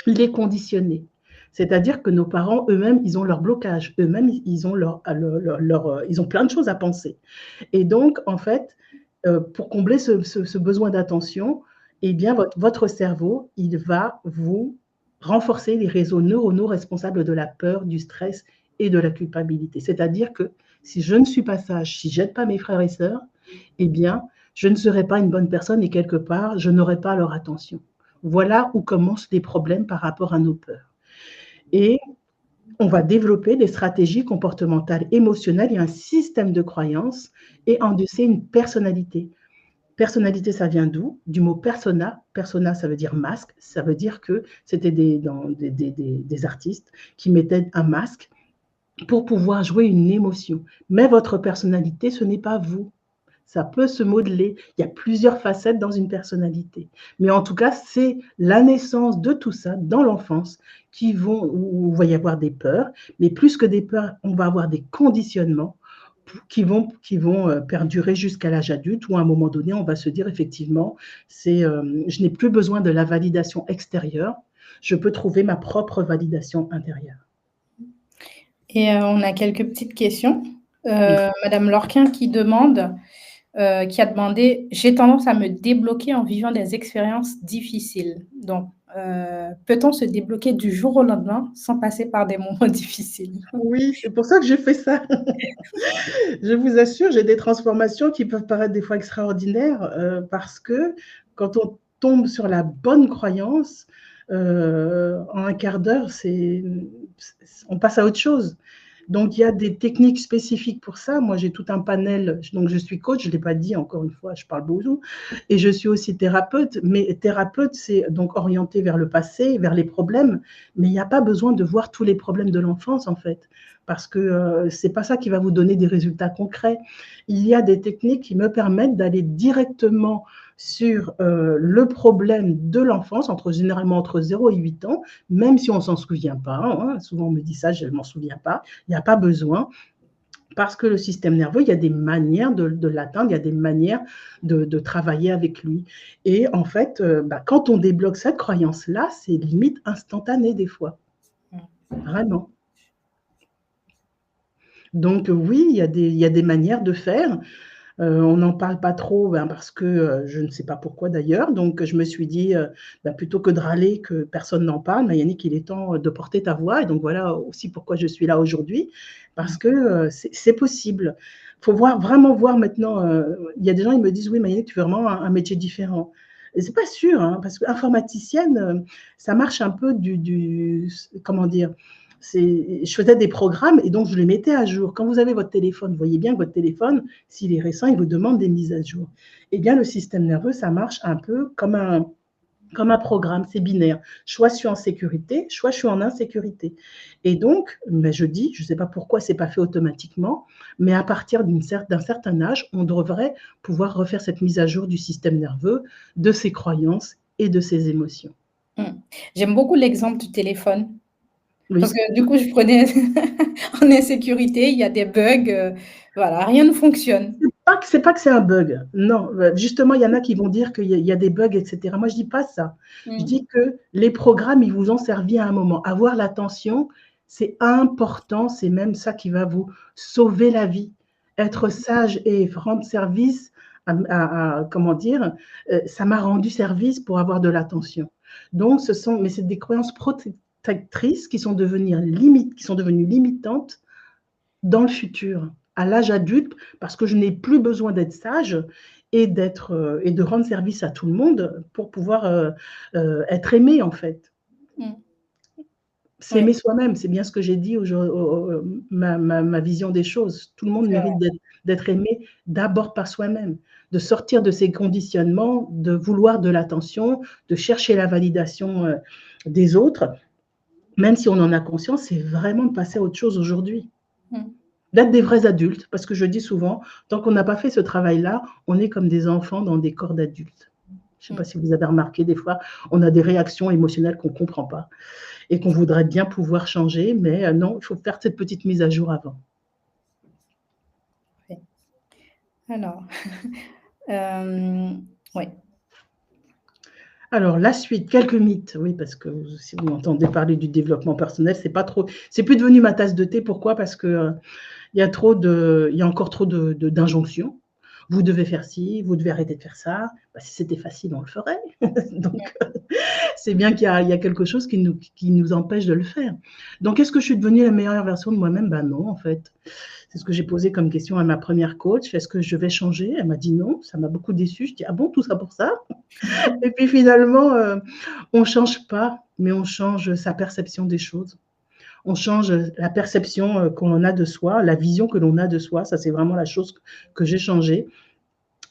il est conditionné. C'est-à-dire que nos parents, eux-mêmes, ils ont leur blocage. Eux-mêmes, ils ont ils ont plein de choses à penser. Et donc, en fait, pour combler ce besoin d'attention, eh bien, votre cerveau, il va vous renforcer les réseaux neuronaux responsables de la peur, du stress et de la culpabilité. C'est-à-dire que si je ne suis pas sage, si je n'aide pas mes frères et sœurs, eh bien, je ne serai pas une bonne personne et quelque part, je n'aurai pas leur attention. Voilà où commencent les problèmes par rapport à nos peurs. Et on va développer des stratégies comportementales, émotionnelles et un système de croyances et endosser une personnalité. Personnalité, ça vient d'où? Du mot persona. Persona, ça veut dire masque. Ça veut dire que c'était des artistes qui mettaient un masque pour pouvoir jouer une émotion. Mais votre personnalité, ce n'est pas vous. Ça peut se modeler. Il y a plusieurs facettes dans une personnalité. Mais en tout cas, c'est la naissance de tout ça dans l'enfance où il va y avoir des peurs. Mais plus que des peurs, on va avoir des conditionnements qui vont perdurer jusqu'à l'âge adulte où à un moment donné, on va se dire effectivement, je n'ai plus besoin de la validation extérieure. Je peux trouver ma propre validation intérieure. Et on a quelques petites questions. Madame Lorquin qui a demandé: j'ai tendance à me débloquer en vivant des expériences difficiles. Donc, peut-on se débloquer du jour au lendemain sans passer par des moments difficiles? Oui, c'est pour ça que j'ai fait ça. Je vous assure, j'ai des transformations qui peuvent paraître des fois extraordinaires parce que quand on tombe sur la bonne croyance, en un quart d'heure, on passe à autre chose. Donc, il y a des techniques spécifiques pour ça. Moi, j'ai tout un panel. Donc, je suis coach, je ne l'ai pas dit encore une fois, je parle beaucoup. Et je suis aussi thérapeute. Mais thérapeute, c'est donc orienté vers le passé, vers les problèmes. Mais il n'y a pas besoin de voir tous les problèmes de l'enfance, en fait. Parce que ce n'est pas ça qui va vous donner des résultats concrets. Il y a des techniques qui me permettent d'aller directement sur le problème de l'enfance, généralement entre 0 et 8 ans, même si on ne s'en souvient pas. Hein. Souvent, on me dit ça, je ne m'en souviens pas. Il n'y a pas besoin. Parce que le système nerveux, il y a des manières de l'atteindre, il y a des manières de travailler avec lui. Et en fait, quand on débloque cette croyance-là, c'est limite instantané des fois. Vraiment. Donc oui, il y a des manières de faire. On n'en parle pas trop parce que je ne sais pas pourquoi d'ailleurs. Donc, je me suis dit, plutôt que de râler que personne n'en parle, Yannick, il est temps de porter ta voix. Et donc, voilà aussi pourquoi je suis là aujourd'hui, parce que c'est possible. Il faut vraiment voir maintenant. Il y a des gens qui me disent, oui, Yannick, tu veux vraiment un métier différent. Et c'est pas sûr, hein, parce qu'informaticienne, ça marche un peu comment dire, je faisais des programmes et donc je les mettais à jour. Quand vous avez votre téléphone, vous voyez bien que votre téléphone, s'il est récent, il vous demande des mises à jour. Eh bien, le système nerveux, ça marche un peu comme un programme, c'est binaire. Soit je suis en sécurité, soit je suis en insécurité. Et donc, je dis, je ne sais pas pourquoi ce n'est pas fait automatiquement, mais à partir d'un certain âge, on devrait pouvoir refaire cette mise à jour du système nerveux, de ses croyances et de ses émotions. Mmh. J'aime beaucoup l'exemple du téléphone parce Oui. que du coup, je prenais en insécurité, il y a des bugs, voilà, rien ne fonctionne. C'est pas que c'est un bug. Non, justement, il y en a qui vont dire qu'il y a des bugs, et cetera. Moi, je dis pas ça. Je Mmh. dis que les programmes, ils vous ont servi à un moment. Avoir l'attention, c'est important, c'est même ça qui va vous sauver la vie. Être sage et rendre service comment dire? Ça m'a rendu service pour avoir de l'attention. Donc mais c'est des croyances protectrices qui sont devenues limitantes dans le futur, à l'âge adulte, parce que je n'ai plus besoin d'être sage et de rendre service à tout le monde pour pouvoir, être aimé, en fait. Mmh. S'aimer Oui, soi-même, c'est bien ce que j'ai dit ma vision des choses. Tout le monde c'est vrai. mérite d'être aimé d'abord par soi-même, de sortir de ces conditionnements, de vouloir de l'attention, de chercher la validation, des autres. Même si on en a conscience, c'est vraiment de passer à autre chose aujourd'hui. Mmh. D'être des vrais adultes, parce que je dis souvent, tant qu'on n'a pas fait ce travail-là, on est comme des enfants dans des corps d'adultes. Je ne sais pas Mmh. si vous avez remarqué, des fois, on a des réactions émotionnelles qu'on ne comprend pas et qu'on voudrait bien pouvoir changer, mais non, il faut faire cette petite mise à jour avant. Ouais. Alors, ouais. Alors la suite, quelques mythes, oui, parce que si vous m'entendez parler du développement personnel, c'est plus devenu ma tasse de thé. Pourquoi? Parce que, il y a encore trop d'injonctions. Vous devez faire ci, vous devez arrêter de faire ça. Bah, si c'était facile, on le ferait. Donc, c'est bien qu'il y a quelque chose qui nous empêche de le faire. Donc, est-ce que je suis devenue la meilleure version de moi-même? Ben non, en fait. C'est ce que j'ai posé comme question à ma première coach. Est-ce que je vais changer? Elle m'a dit non. Ça m'a beaucoup déçue. Je dis, ah bon, tout ça pour ça? Et puis finalement, on ne change pas, mais on change sa perception des choses. On change la perception qu'on a de soi, la vision que l'on a de soi. Ça, c'est vraiment la chose que j'ai changée.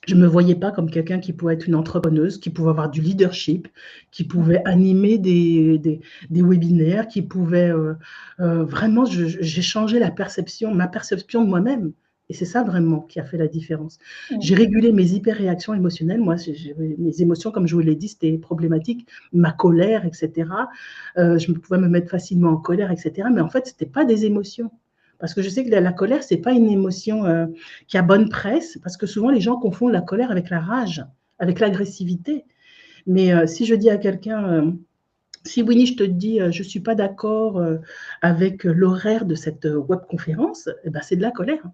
Je ne me voyais pas comme quelqu'un qui pouvait être une entrepreneuse, qui pouvait avoir du leadership, qui pouvait animer des webinaires, qui pouvait vraiment, j'ai changé ma perception de moi-même. Et c'est ça vraiment qui a fait la différence. Mmh. J'ai régulé mes hyper-réactions émotionnelles. Moi, mes émotions, comme je vous l'ai dit, c'était problématique. Ma colère, etc. Je pouvais me mettre facilement en colère, etc. Mais en fait, ce n'était pas des émotions. Parce que je sais que la colère, ce n'est pas une émotion qui a bonne presse, parce que souvent les gens confondent la colère avec la rage, avec l'agressivité. Mais si je dis à quelqu'un, si Winnie, je te dis, je ne suis pas d'accord avec l'horaire de cette webconférence, eh ben, c'est de la colère.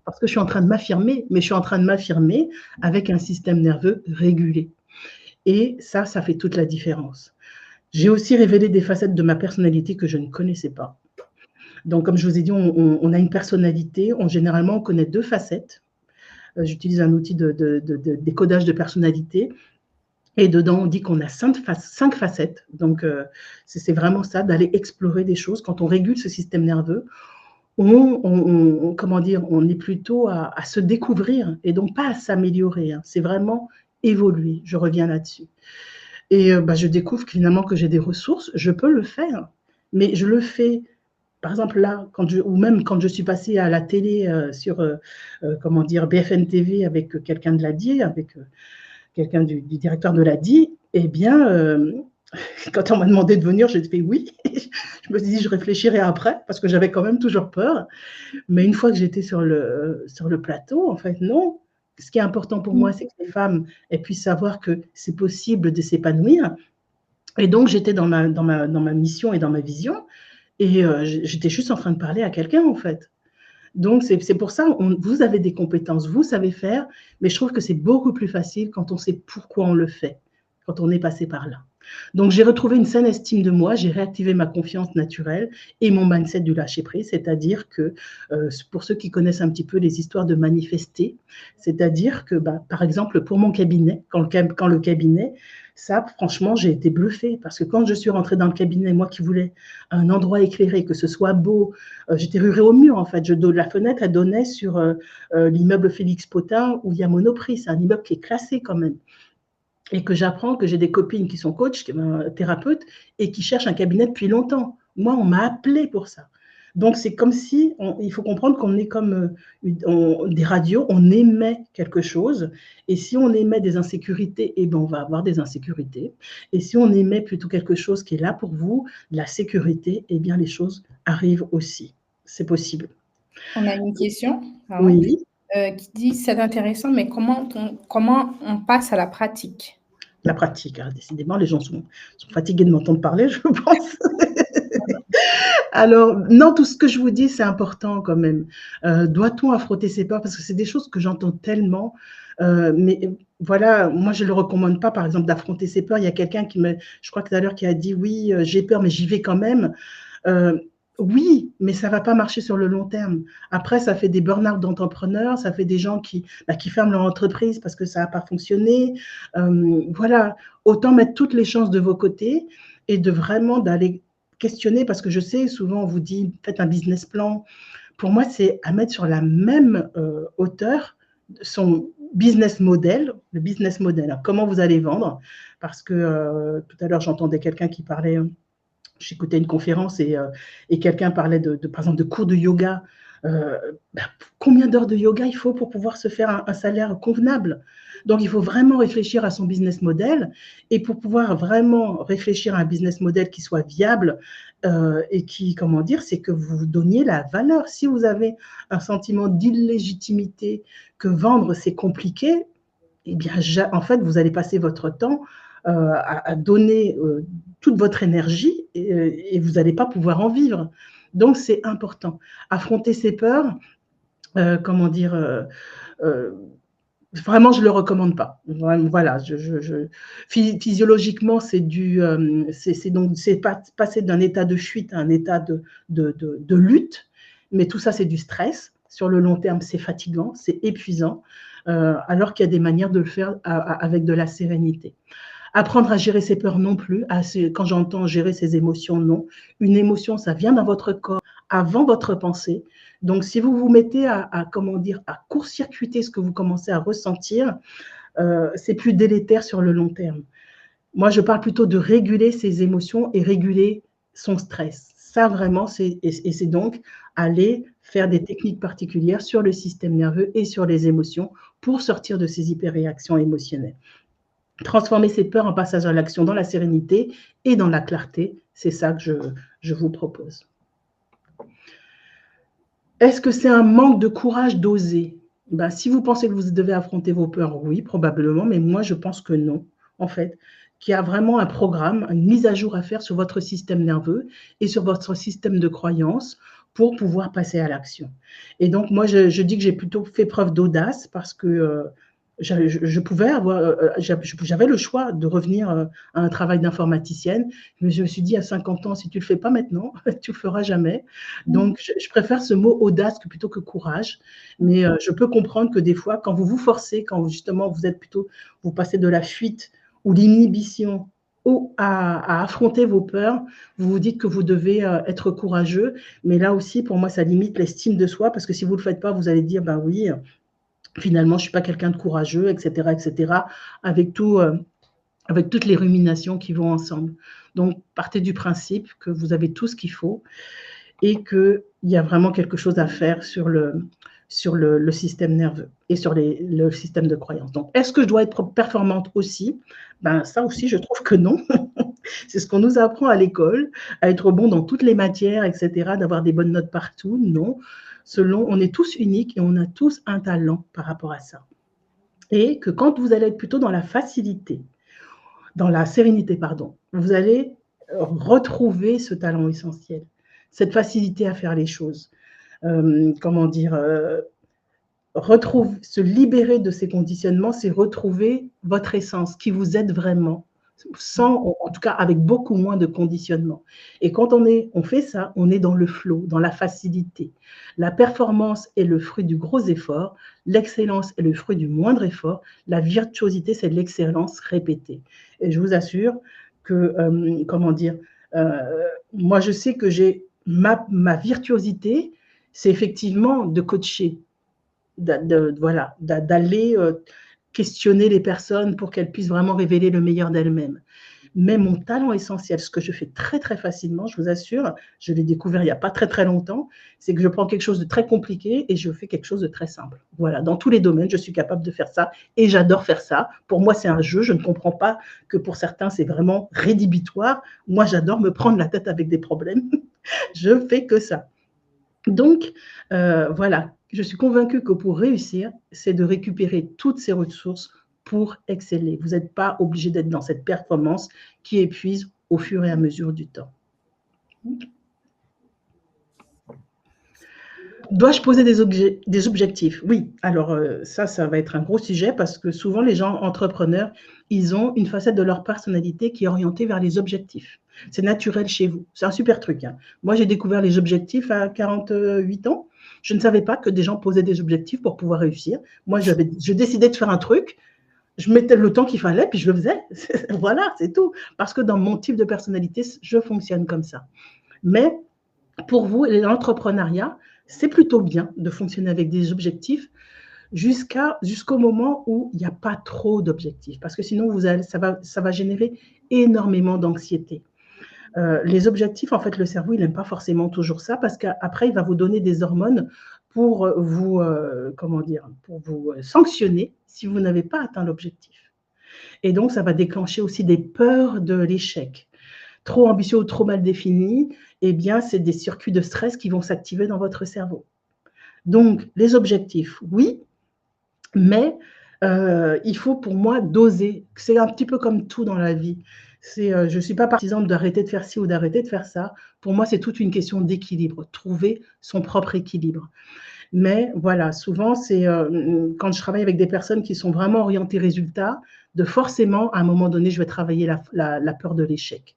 Parce que je suis en train de m'affirmer, mais je suis en train de m'affirmer avec un système nerveux régulé. Et ça fait toute la différence. J'ai aussi révélé des facettes de ma personnalité que je ne connaissais pas. Donc, comme je vous ai dit, on a une personnalité. Généralement, on connaît 2 facettes. J'utilise un outil de décodage de personnalité. Et dedans, on dit qu'on a 5 facettes. Donc, c'est vraiment ça, d'aller explorer des choses. Quand on régule ce système nerveux, comment dire, on est plutôt à se découvrir et donc pas à s'améliorer. Hein. C'est vraiment évoluer. Je reviens là-dessus. Et je découvre finalement que j'ai des ressources. Je peux le faire, mais je le fais. Par exemple, là, ou même quand je suis passée à la télé sur comment dire, BFM TV avec quelqu'un de l'ADI, avec quelqu'un du directeur de l'ADI, eh bien, quand on m'a demandé de venir, j'ai fait oui. Je me suis dit, je réfléchirai après, parce que j'avais quand même toujours peur. Mais une fois que j'étais sur le plateau, en fait, non. Ce qui est important pour moi, Mmh. c'est que les femmes elles puissent savoir que c'est possible de s'épanouir. Et donc, j'étais dans ma mission et dans ma vision. Et j'étais juste en train de parler à quelqu'un, en fait. Donc, c'est pour ça, vous avez des compétences, vous savez faire, mais je trouve que c'est beaucoup plus facile quand on sait pourquoi on le fait, quand on est passé par là. Donc, j'ai retrouvé une saine estime de moi, j'ai réactivé ma confiance naturelle et mon mindset du lâcher-prise, c'est-à-dire que, pour ceux qui connaissent un petit peu les histoires de manifester, c'est-à-dire que, par exemple, pour mon cabinet, quand le cabinet, ça, franchement, j'ai été bluffée parce que quand je suis rentrée dans le cabinet, moi qui voulais un endroit éclairé, que ce soit beau, j'étais rurée au mur, en fait. La fenêtre, elle donnait sur l'immeuble Félix Potin où il y a Monoprix. C'est un immeuble qui est classé quand même. Et que j'apprends que j'ai des copines qui sont coachs, thérapeutes, et qui cherchent un cabinet depuis longtemps. Moi, on m'a appelée pour ça. Donc, c'est comme si, il faut comprendre qu'on est comme des radios, on émet quelque chose. Et si on émet des insécurités, eh ben, on va avoir des insécurités. Et si on émet plutôt quelque chose qui est là pour vous, la sécurité, eh bien, les choses arrivent aussi. C'est possible. On a une question, pardon, Oui, qui dit: «C'est intéressant, mais comment on passe à la pratique?» la pratique, hein, décidément, les gens sont fatigués de m'entendre parler, je pense. Alors, non, tout ce que je vous dis, c'est important quand même. Doit-on affronter ses peurs? Parce que c'est des choses que j'entends tellement, mais voilà, moi, je ne le recommande pas, par exemple, d'affronter ses peurs. Il y a quelqu'un je crois tout à l'heure, qui a dit: «Oui, j'ai peur, mais j'y vais quand même». Heu, oui, mais ça ne va pas marcher sur le long terme. Après, ça fait des burn-out d'entrepreneurs, ça fait des gens qui ferment leur entreprise parce que ça n'a pas fonctionné. Voilà, autant mettre toutes les chances de vos côtés et de vraiment d'aller questionner, parce que je sais, souvent on vous dit: «Faites un business plan». Pour moi, c'est à mettre sur la même, hauteur son business model, le business model. Alors comment vous allez vendre? Parce que, tout à l'heure, j'entendais quelqu'un qui parlait, j'écoutais une conférence et quelqu'un parlait par exemple, de cours de yoga. Heu, bah, combien d'heures de yoga il faut pour pouvoir se faire un salaire convenable? Donc il faut vraiment réfléchir à son business model et pour pouvoir vraiment réfléchir à un business model qui soit viable, et qui, comment dire? C'est que vous vous donniez la valeur. Si vous avez un sentiment d'illégitimité, que vendre c'est compliqué, eh bien, en fait, vous allez passer votre temps à donner toute votre énergie et vous n'allez pas pouvoir en vivre. Donc, c'est important. Affronter ses peurs, comment dire, euh, vraiment, je ne le recommande pas. Voilà, physiologiquement, c'est passer d'un état de fuite à un état de lutte, mais tout ça, c'est du stress. Sur le long terme, c'est fatigant, c'est épuisant, alors qu'il y a des manières de le faire avec de la sérénité. Apprendre à gérer ses peurs non plus. Quand j'entends gérer ses émotions, non. Une émotion, ça vient dans votre corps avant votre pensée. Donc, si vous vous mettez comment dire, à court-circuiter ce que vous commencez à ressentir, c'est plus délétère sur le long terme. Moi, je parle plutôt de réguler ses émotions et réguler son stress. Ça, vraiment, c'est donc aller faire des techniques particulières sur le système nerveux et sur les émotions pour sortir de ces hyperréactions émotionnelles. Transformer ses peurs en passage à l'action dans la sérénité et dans la clarté, c'est ça que je vous propose. Est-ce que c'est un manque de courage d'oser? Ben, si vous pensez que vous devez affronter vos peurs, oui, probablement, mais moi, je pense que non, en fait, qu'il y a vraiment un programme, une mise à jour à faire sur votre système nerveux et sur votre système de croyance pour pouvoir passer à l'action. Et donc, moi, je dis que j'ai plutôt fait preuve d'audace parce que je pouvais avoir, j'avais le choix de revenir à un travail d'informaticienne, mais je me suis dit à 50 ans, si tu ne le fais pas maintenant, tu ne le feras jamais. Donc, je préfère ce mot audace plutôt que courage. Mais je peux comprendre que des fois, quand vous vous forcez, quand justement vous passez de la fuite ou l'inhibition à affronter vos peurs, vous vous dites que vous devez être courageux. Mais là aussi, pour moi, ça limite l'estime de soi parce que si vous ne le faites pas, vous allez dire, ben oui, finalement, je ne suis pas quelqu'un de courageux, etc., avec avec toutes les ruminations qui vont ensemble. Donc, partez du principe que vous avez tout ce qu'il faut et qu'il y a vraiment quelque chose à faire sur le système nerveux et sur le système de croyance. Donc, est-ce que je dois être performante aussi? Ben, ça aussi, je trouve que non. C'est ce qu'on nous apprend à l'école, à être bon dans toutes les matières, etc., d'avoir des bonnes notes partout. Non. On est tous uniques et on a tous un talent par rapport à ça. Et que quand vous allez être plutôt dans la facilité, dans la sérénité, pardon, vous allez retrouver ce talent essentiel, cette facilité à faire les choses. Comment dire, se libérer de ces conditionnements, c'est retrouver votre essence qui vous aide vraiment, sans, en tout cas avec beaucoup moins de conditionnement. Et quand on fait ça, on est dans le flow, dans la facilité. La performance est le fruit du gros effort, l'excellence est le fruit du moindre effort, la virtuosité, c'est l'excellence répétée. Et je vous assure que, comment dire, moi je sais que j'ai ma virtuosité, c'est effectivement de coacher, voilà, d'aller questionner les personnes pour qu'elles puissent vraiment révéler le meilleur d'elles-mêmes. Mais mon talent essentiel, ce que je fais très, très facilement, je vous assure, je l'ai découvert il n'y a pas très, très longtemps, c'est que je prends quelque chose de très compliqué et je fais quelque chose de très simple. Voilà, dans tous les domaines, je suis capable de faire ça et j'adore faire ça. Pour moi, c'est un jeu. Je ne comprends pas que pour certains, c'est vraiment rédhibitoire. Moi, j'adore me prendre la tête avec des problèmes. Je fais que ça. Donc, voilà, je suis convaincue que pour réussir, c'est de récupérer toutes ces ressources pour exceller. Vous n'êtes pas obligé d'être dans cette performance qui épuise au fur et à mesure du temps. Dois-je poser des objectifs? Oui, alors ça va être un gros sujet parce que souvent les gens entrepreneurs, ils ont une facette de leur personnalité qui est orientée vers les objectifs. C'est naturel chez vous. C'est un super truc, hein. Moi, j'ai découvert les objectifs à 48 ans. Je ne savais pas que des gens posaient des objectifs pour pouvoir réussir. Moi, je décidais de faire un truc, je mettais le temps qu'il fallait, puis je le faisais. Voilà, c'est tout. Parce que dans mon type de personnalité, je fonctionne comme ça. Mais pour vous, l'entrepreneuriat, c'est plutôt bien de fonctionner avec des objectifs jusqu'au moment où il n'y a pas trop d'objectifs. Parce que sinon, ça va générer énormément d'anxiété. Les objectifs, en fait, le cerveau, il n'aime pas forcément toujours ça parce qu'après, il va vous donner des hormones pour vous, pour vous sanctionner si vous n'avez pas atteint l'objectif. Et donc, ça va déclencher aussi des peurs de l'échec. Trop ambitieux ou trop mal défini, eh bien, c'est des circuits de stress qui vont s'activer dans votre cerveau. Donc, les objectifs, oui, mais il faut pour moi doser. C'est un petit peu comme tout dans la vie. Je ne suis pas partisane d'arrêter de faire ci ou d'arrêter de faire ça. Pour moi, c'est toute une question d'équilibre, trouver son propre équilibre. Mais voilà, souvent, c'est quand je travaille avec des personnes qui sont vraiment orientées résultats, de forcément, à un moment donné, je vais travailler la peur de l'échec.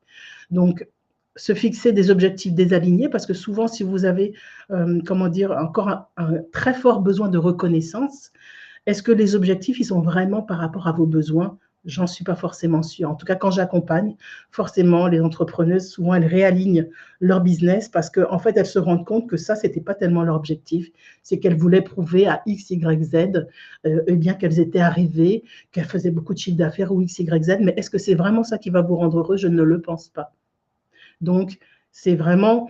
Donc, se fixer des objectifs désalignés, parce que souvent, si vous avez, encore un très fort besoin de reconnaissance, est-ce que les objectifs, ils sont vraiment par rapport à vos besoins? J'en suis pas forcément sûre. En tout cas, quand j'accompagne, forcément, les entrepreneuses, souvent, elles réalignent leur business parce qu'en fait, elles se rendent compte que ça, c'était pas tellement leur objectif. C'est qu'elles voulaient prouver à X, Y, Z, eh bien, qu'elles étaient arrivées, qu'elles faisaient beaucoup de chiffre d'affaires ou X, Y, Z. Mais est-ce que c'est vraiment ça qui va vous rendre heureux? Je ne le pense pas. Donc, c'est vraiment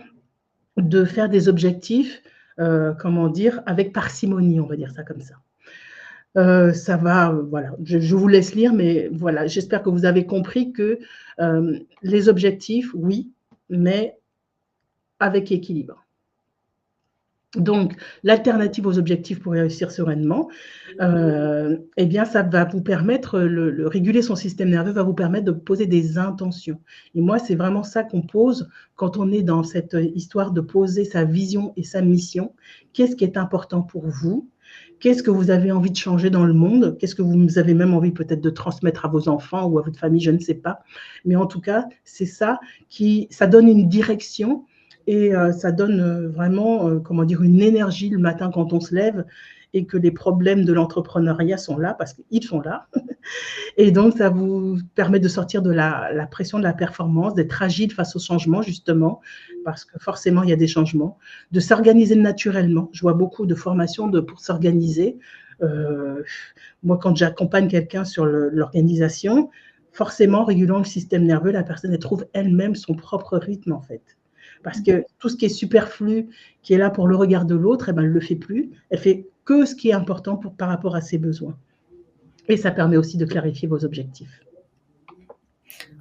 de faire des objectifs, avec parcimonie, on va dire ça comme ça. Ça va, voilà, je vous laisse lire, mais voilà, j'espère que vous avez compris que les objectifs, oui, mais avec équilibre. Donc, l'alternative aux objectifs pour réussir sereinement, eh bien, ça va vous permettre, réguler son système nerveux va vous permettre de poser des intentions. Et moi, c'est vraiment ça qu'on pose quand on est dans cette histoire de poser sa vision et sa mission. Qu'est-ce qui est important pour vous? Qu'est-ce que vous avez envie de changer dans le monde? Qu'est-ce que vous avez même envie peut-être de transmettre à vos enfants ou à votre famille? Je ne sais pas. Mais en tout cas, c'est ça ça donne une direction et ça donne vraiment, une énergie le matin quand on se lève et que les problèmes de l'entrepreneuriat sont là parce qu'ils sont là. Et donc, ça vous permet de sortir de la pression de la performance, d'être agile face au changement, justement, parce que forcément, il y a des changements, de s'organiser naturellement. Je vois beaucoup de formations pour s'organiser. Moi, quand j'accompagne quelqu'un sur l'organisation, forcément, régulant le système nerveux, la personne, elle trouve elle-même son propre rythme, en fait. Parce que tout ce qui est superflu, qui est là pour le regard de l'autre, eh ben, elle ne le fait plus. Elle fait que ce qui est important par rapport à ses besoins. Et ça permet aussi de clarifier vos objectifs.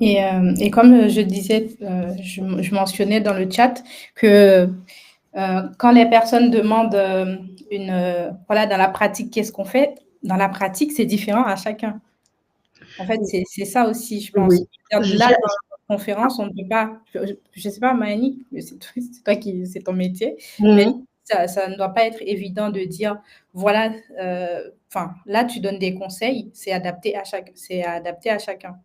Et comme je disais, je mentionnais dans le chat que quand les personnes demandent dans la pratique, qu'est-ce qu'on fait? Dans la pratique, c'est différent à chacun. En fait, c'est ça aussi, je pense. Oui. Là, dans la conférence, on ne peut pas, je ne sais pas, Maënie, c'est toi c'est ton métier, mais ça ne doit pas être évident de dire, voilà, là, tu donnes des conseils, c'est adapté à chacun.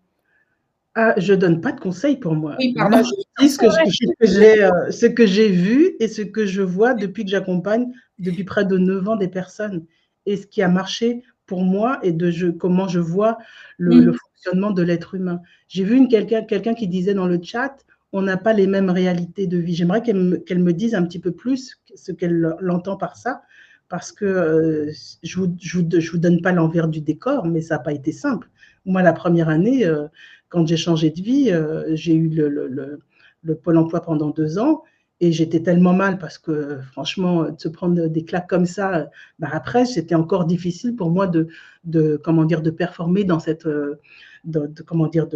Ah, je donne pas de conseils pour moi. Oui, pardon. Là, je dis ce que j'ai vu et ce que je vois depuis que j'accompagne depuis près de 9 ans des personnes et ce qui a marché pour moi et comment je vois le fonctionnement de l'être humain. J'ai vu quelqu'un qui disait dans le chat: «On n'a pas les mêmes réalités de vie». J'aimerais qu'elle me dise un petit peu plus ce qu'elle entend par ça parce que je vous donne pas l'envers du décor, mais ça a pas été simple. Moi, la première année, quand j'ai changé de vie, j'ai eu le Pôle emploi pendant 2 ans et j'étais tellement mal parce que franchement, de se prendre des claques comme ça, bah, après, c'était encore difficile pour moi comment dire, de performer dans cette, comment dire,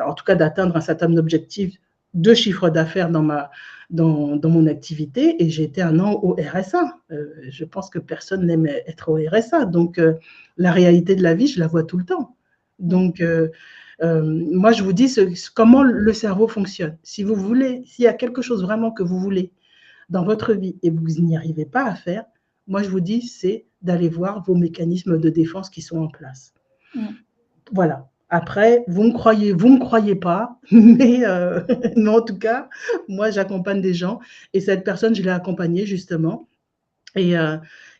en tout cas d'atteindre un certain nombre d'objectifs de chiffre d'affaires dans mon activité et j'ai été 1 an au RSA. Je pense que personne n'aime être au RSA. Donc, la réalité de la vie, je la vois tout le temps. Donc, moi, je vous dis comment le cerveau fonctionne. Si vous voulez, s'il y a quelque chose vraiment que vous voulez dans votre vie et vous n'y arrivez pas à faire, moi, je vous dis, c'est d'aller voir vos mécanismes de défense qui sont en place. Voilà. Après, vous me croyez pas, mais, mais en tout cas, moi, j'accompagne des gens et cette personne, je l'ai accompagnée justement et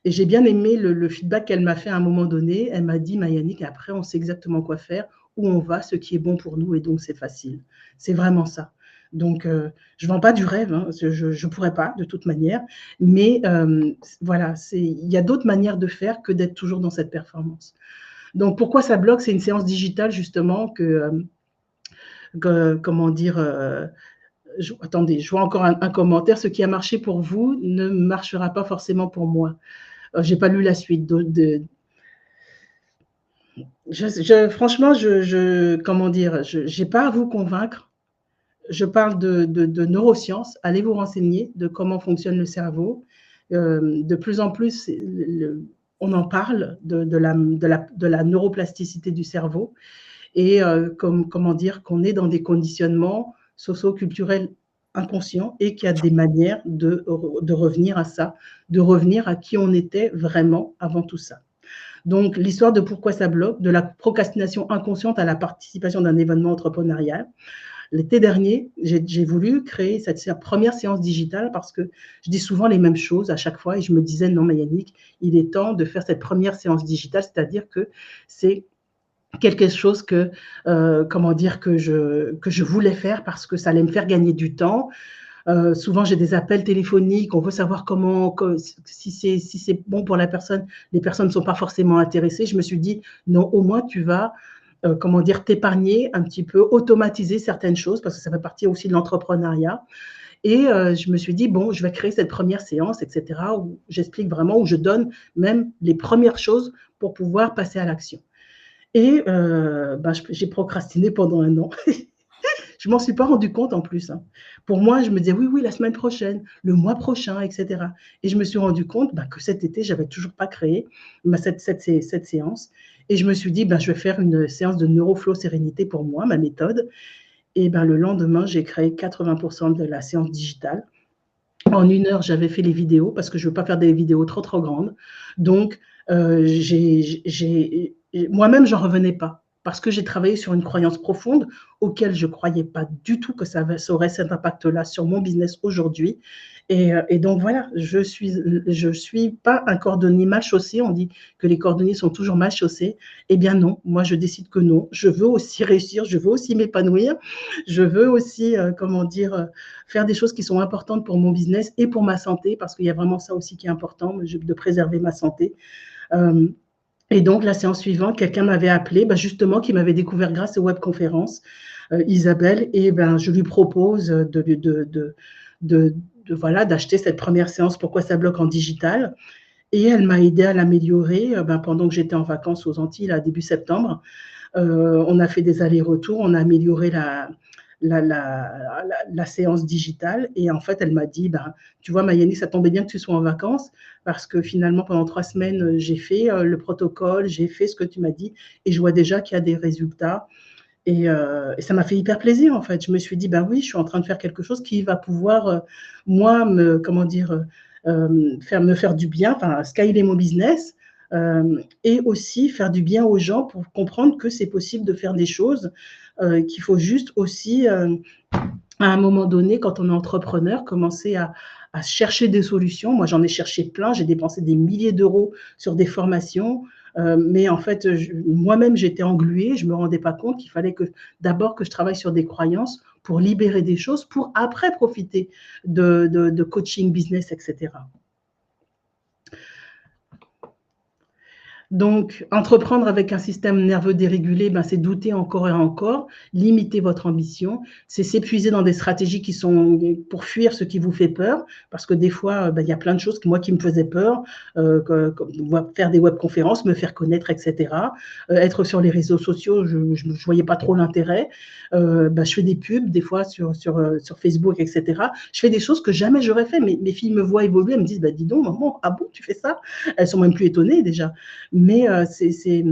j'ai bien aimé le feedback qu'elle m'a fait à un moment donné. Elle m'a dit: «Mayanick, après, on sait exactement quoi faire, où on va, ce qui est bon pour nous et donc c'est facile». C'est vraiment ça. Donc, je ne vends pas du rêve, hein, je pourrais pas de toute manière, mais voilà, il y a d'autres manières de faire que d'être toujours dans cette performance. Donc, pourquoi ça bloque? C'est une séance digitale justement comment dire, attendez, je vois encore un commentaire. Ce qui a marché pour vous ne marchera pas forcément pour moi. J'ai pas lu la suite. Franchement, comment dire, j'ai pas à vous convaincre. Je parle de neurosciences. Allez vous renseigner de comment fonctionne le cerveau. De plus en plus, on en parle de la neuroplasticité du cerveau et comment dire qu'on est dans des conditionnements socio-culturels inconscients et qu'il y a des manières de revenir à ça, de revenir à qui on était vraiment avant tout ça. Donc, l'histoire de pourquoi ça bloque, de la procrastination inconsciente à la participation d'un événement entrepreneurial. L'été dernier, j'ai voulu créer cette première séance digitale parce que je dis souvent les mêmes choses à chaque fois et je me disais, non, mais Yannick, il est temps de faire cette première séance digitale, c'est-à-dire que c'est quelque chose comment dire, que je voulais faire parce que ça allait me faire gagner du temps. Souvent, j'ai des appels téléphoniques, on veut savoir si c'est bon pour la personne. Les personnes ne sont pas forcément intéressées. Je me suis dit, non, au moins tu vas, comment dire, t'épargner un petit peu, automatiser certaines choses parce que ça fait partie aussi de l'entrepreneuriat. Et je me suis dit, bon, je vais créer cette première séance, etc., où j'explique vraiment, où je donne même les premières choses pour pouvoir passer à l'action. Et j'ai procrastiné pendant 1 an. Je m'en suis pas rendu compte en plus, hein. Pour moi, je me disais: «Oui, oui, la semaine prochaine, le mois prochain» et cetera et je me suis rendu compte, que cet été, j'avais toujours pas créé cette séance et je me suis dit: «Je vais faire une séance de neuroflow sérénité pour moi, ma méthode» et le lendemain, j'ai créé 80 de la séance digitale. En 1 heure, j'avais fait les vidéos parce que je veux pas faire des vidéos trop, trop grandes. Donc, moi-même, j'en revenais pas parce que j'ai travaillé sur une croyance profonde auquel je croyais pas du tout que ça aurait cet impact-là sur mon business aujourd'hui et donc voilà, je suis pas un cordonnier mal chaussé. On dit que les cordonniers sont toujours mal chaussés. Eh bien non, moi je décide que non. Je veux aussi réussir, je veux aussi m'épanouir, je veux aussi, comment dire, faire des choses qui sont importantes pour mon business et pour ma santé, parce qu'il y a vraiment ça aussi qui est important, de préserver ma santé. Et donc, la séance suivante, quelqu'un m'avait appelé, justement, qui m'avait découvert grâce aux webconférences, Isabelle, et je lui propose voilà, d'acheter cette première séance Pourquoi ça bloque en digital. Et elle m'a aidé à l'améliorer pendant que j'étais en vacances aux Antilles, là, début septembre. On a fait des allers-retours, on a amélioré la séance digitale. Et en fait, elle m'a dit, tu vois, Mayani, ça tombait bien que tu sois en vacances parce que finalement, pendant 3 semaines, j'ai fait le protocole, j'ai fait ce que tu m'as dit et je vois déjà qu'il y a des résultats. Et ça m'a fait hyper plaisir, en fait. Je me suis dit, oui, je suis en train de faire quelque chose qui va pouvoir, moi, comment dire, me faire du bien, enfin, scaler mon business et aussi faire du bien aux gens pour comprendre que c'est possible de faire des choses, qu'il faut juste aussi, à un moment donné, quand on est entrepreneur, commencer à chercher des solutions. Moi, j'en ai cherché plein, j'ai dépensé des milliers d'euros sur des formations, mais en fait, moi-même, j'étais engluée, je ne me rendais pas compte qu'il fallait d'abord que je travaille sur des croyances pour libérer des choses, pour après profiter de coaching business, etc. Donc, entreprendre avec un système nerveux dérégulé, ben, c'est douter encore et encore, limiter votre ambition, c'est s'épuiser dans des stratégies qui sont pour fuir ce qui vous fait peur, parce que des fois, ben, il y a plein de choses qui me faisaient peur, comme faire des webconférences, me faire connaître, etc. Être sur les réseaux sociaux, je ne voyais pas trop l'intérêt. Ben, je fais des pubs, des fois, sur Facebook, etc. Je fais des choses que jamais j'aurais fait. Mes filles me voient évoluer, elles me disent, bah, dis donc, maman, ah bon, tu fais ça? Elles sont même plus étonnées déjà. Mais c'est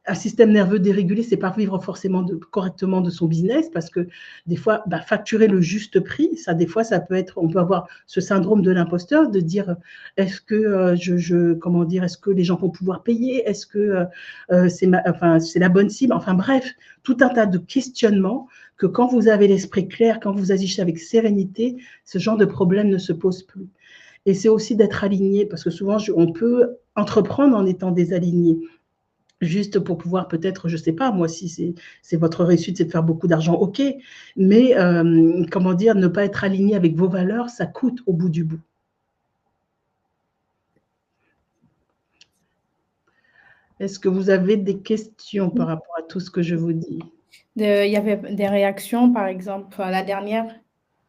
un système nerveux dérégulé, c'est pas vivre forcément correctement de son business, parce que des fois, bah, facturer le juste prix, ça, des fois, ça peut être, on peut avoir ce syndrome de l'imposteur, de dire, est-ce que comment dire, est-ce que les gens vont pouvoir payer, est-ce que c'est la bonne cible, enfin bref, tout un tas de questionnements que quand vous avez l'esprit clair, quand vous agissez avec sérénité, ce genre de problème ne se pose plus. Et c'est aussi d'être aligné, parce que souvent, on peut entreprendre en étant désaligné, juste pour pouvoir peut-être, je ne sais pas, moi, si c'est votre réussite, c'est de faire beaucoup d'argent, ok, mais comment dire, ne pas être aligné avec vos valeurs, ça coûte au bout du bout. Est-ce que vous avez des questions par rapport à tout ce que je vous dis? Il y avait des réactions, par exemple, la dernière,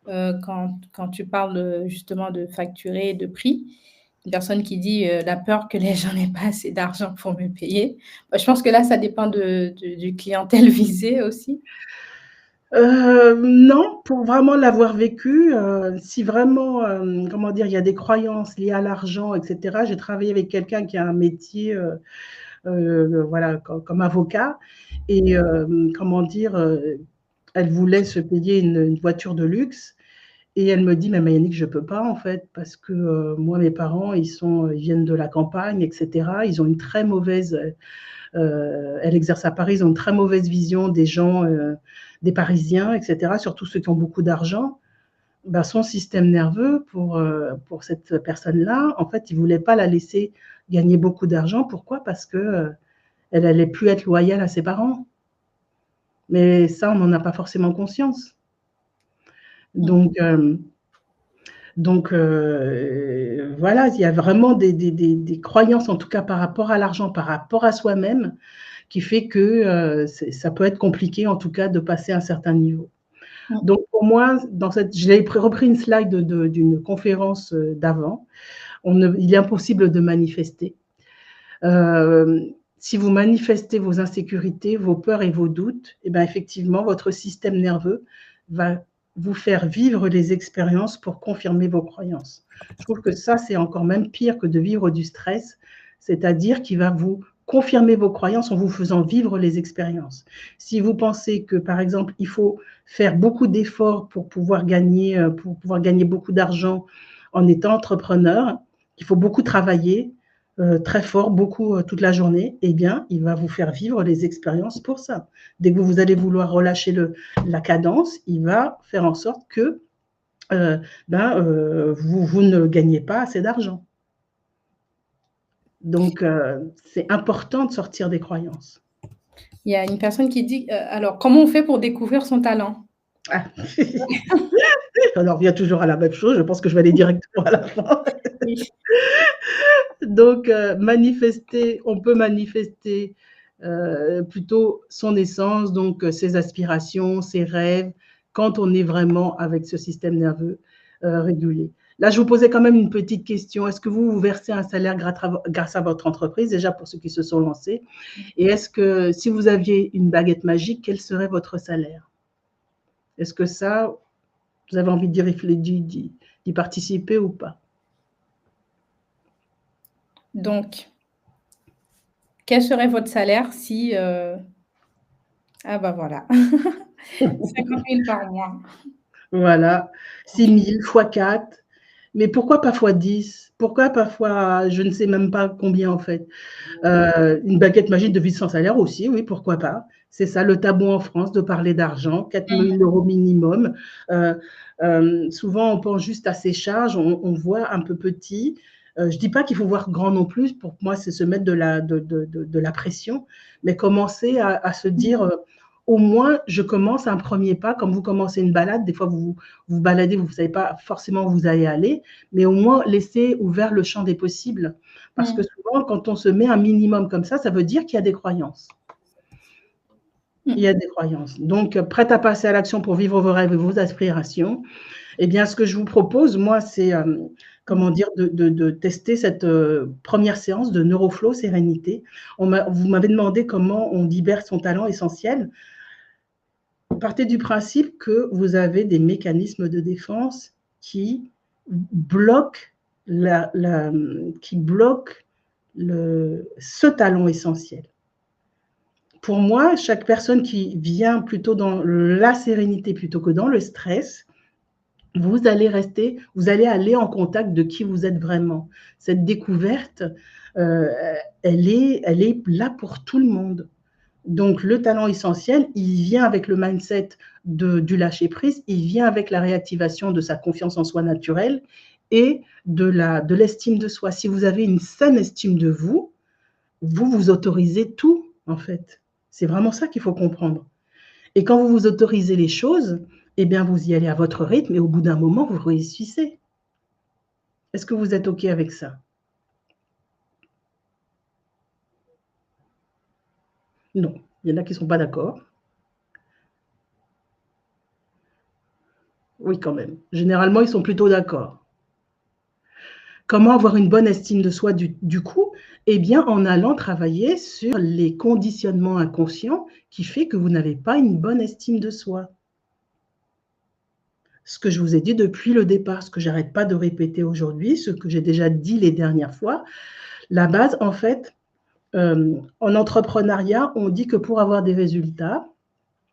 quand tu parles, justement de facturer et de prix, une personne qui dit, «La peur que les gens n'aient pas assez d'argent pour me payer». Bah, je pense que là, ça dépend du clientèle visée aussi. Non, pour vraiment l'avoir vécu, si vraiment, comment dire, il y a des croyances liées à l'argent, et cetera. J'ai travaillé avec quelqu'un qui a un métier, voilà, comme avocat, et comment dire, elle voulait se payer une voiture de luxe, et elle me dit: «Mais Yannick, je peux pas en fait, parce que, moi, mes parents, ils viennent de la campagne, et cetera. Ils ont une très mauvaise, elle exerce à Paris, ils ont une très mauvaise vision des gens, des Parisiens, et cetera, surtout ceux qui ont beaucoup d'argent». Ben, son système nerveux pour cette personne-là, en fait, il voulait pas la laisser gagner beaucoup d'argent. Pourquoi? Parce que, elle allait plus être loyale à ses parents. Mais ça, on n'en a pas forcément conscience. Mmh. Donc, voilà, il y a vraiment des croyances, en tout cas par rapport à l'argent, par rapport à soi-même, qui fait que, ça peut être compliqué, en tout cas, de passer un certain niveau. Mmh. Donc pour moi, j'ai repris une slide d'une conférence, d'avant. Il est impossible de manifester. Si vous manifestez vos insécurités, vos peurs et vos doutes, et ben, effectivement, votre système nerveux va vous faire vivre les expériences pour confirmer vos croyances. Je trouve que ça, c'est encore même pire que de vivre du stress, c'est-à-dire qu'il va vous confirmer vos croyances en vous faisant vivre les expériences. Si vous pensez que, par exemple, il faut faire beaucoup d'efforts pour pouvoir gagner beaucoup d'argent en étant entrepreneur, il faut beaucoup travailler, très fort, beaucoup, toute la journée, eh bien, il va vous faire vivre les expériences pour ça. Dès que vous allez vouloir relâcher la cadence, il va faire en sorte que, vous ne gagnez pas assez d'argent. Donc, c'est important de sortir des croyances. Il y a une personne qui dit, «Alors, comment on fait pour découvrir son talent?» Ah! On en revient toujours à la même chose, je pense que je vais aller directement à la fin. Oui. Donc, on peut manifester, plutôt son essence, donc ses aspirations, ses rêves, quand on est vraiment avec ce système nerveux, régulé. Là, je vous posais quand même une petite question. Est-ce que vous versez un salaire grâce à votre entreprise, déjà pour ceux qui se sont lancés? Et est-ce que si vous aviez une baguette magique, quel serait votre salaire? Est-ce que ça, vous avez envie d'y participer ou pas? Donc, quel serait votre salaire si, ah bah, voilà, 50 000 par mois. Voilà, 6 000 fois 4. Mais pourquoi pas fois 10? Pourquoi pas fois je ne sais même pas combien en fait? Une baguette magique de vie sans salaire aussi, oui, pourquoi pas? C'est ça le tabou en France, de parler d'argent, 4 000 € minimum. Heu, Souvent on pense juste à ses charges, on voit un peu petit. Je dis pas qu'il faut voir grand non plus, pour moi c'est se mettre de la pression, mais commencer à se dire, au moins, je commence un premier pas. Comme vous commencez une balade, des fois, vous vous baladez, vous ne savez pas forcément où vous allez aller, mais au moins, laissez ouvert le champ des possibles. Parce que Mmh. souvent, quand on se met un minimum comme ça veut dire qu'il y a des croyances. Il y Mmh. a des croyances. Donc, prête à passer à l'action pour vivre vos rêves et vos aspirations, eh bien, ce que je vous propose, moi, c'est, comment dire, de tester cette, 1re séance de NeuroFlow Sérénité. Vous m'avez demandé comment on libère son talent essentiel. Partez du principe que vous avez des mécanismes de défense qui bloquent qui bloquent ce talent essentiel. Pour moi, chaque personne qui vient plutôt dans la sérénité plutôt que dans le stress, vous allez aller en contact de qui vous êtes vraiment. Cette découverte, heu, elle est là pour tout le monde. Donc le talent essentiel, il vient avec le mindset du lâcher prise, il vient avec la réactivation de sa confiance en soi naturelle et de l'estime de soi. Si vous avez une saine estime de vous, vous vous autorisez tout, en fait. C'est vraiment ça qu'il faut comprendre. Et quand vous vous autorisez les choses, eh bien, vous y allez à votre rythme et au bout d'un moment, vous réussissez. Est-ce que vous êtes OK avec ça? Non, il y en a qui ne sont pas d'accord. Oui, quand même. Généralement, ils sont plutôt d'accord. Comment avoir une bonne estime de soi du coup? Eh bien, en allant travailler sur les conditionnements inconscients qui fait que vous n'avez pas une bonne estime de soi. Ce que je vous ai dit depuis le départ, ce que j'arrête pas de répéter aujourd'hui, ce que j'ai déjà dit les dernières fois, la base, en fait, en entrepreneuriat, on dit que pour avoir des résultats,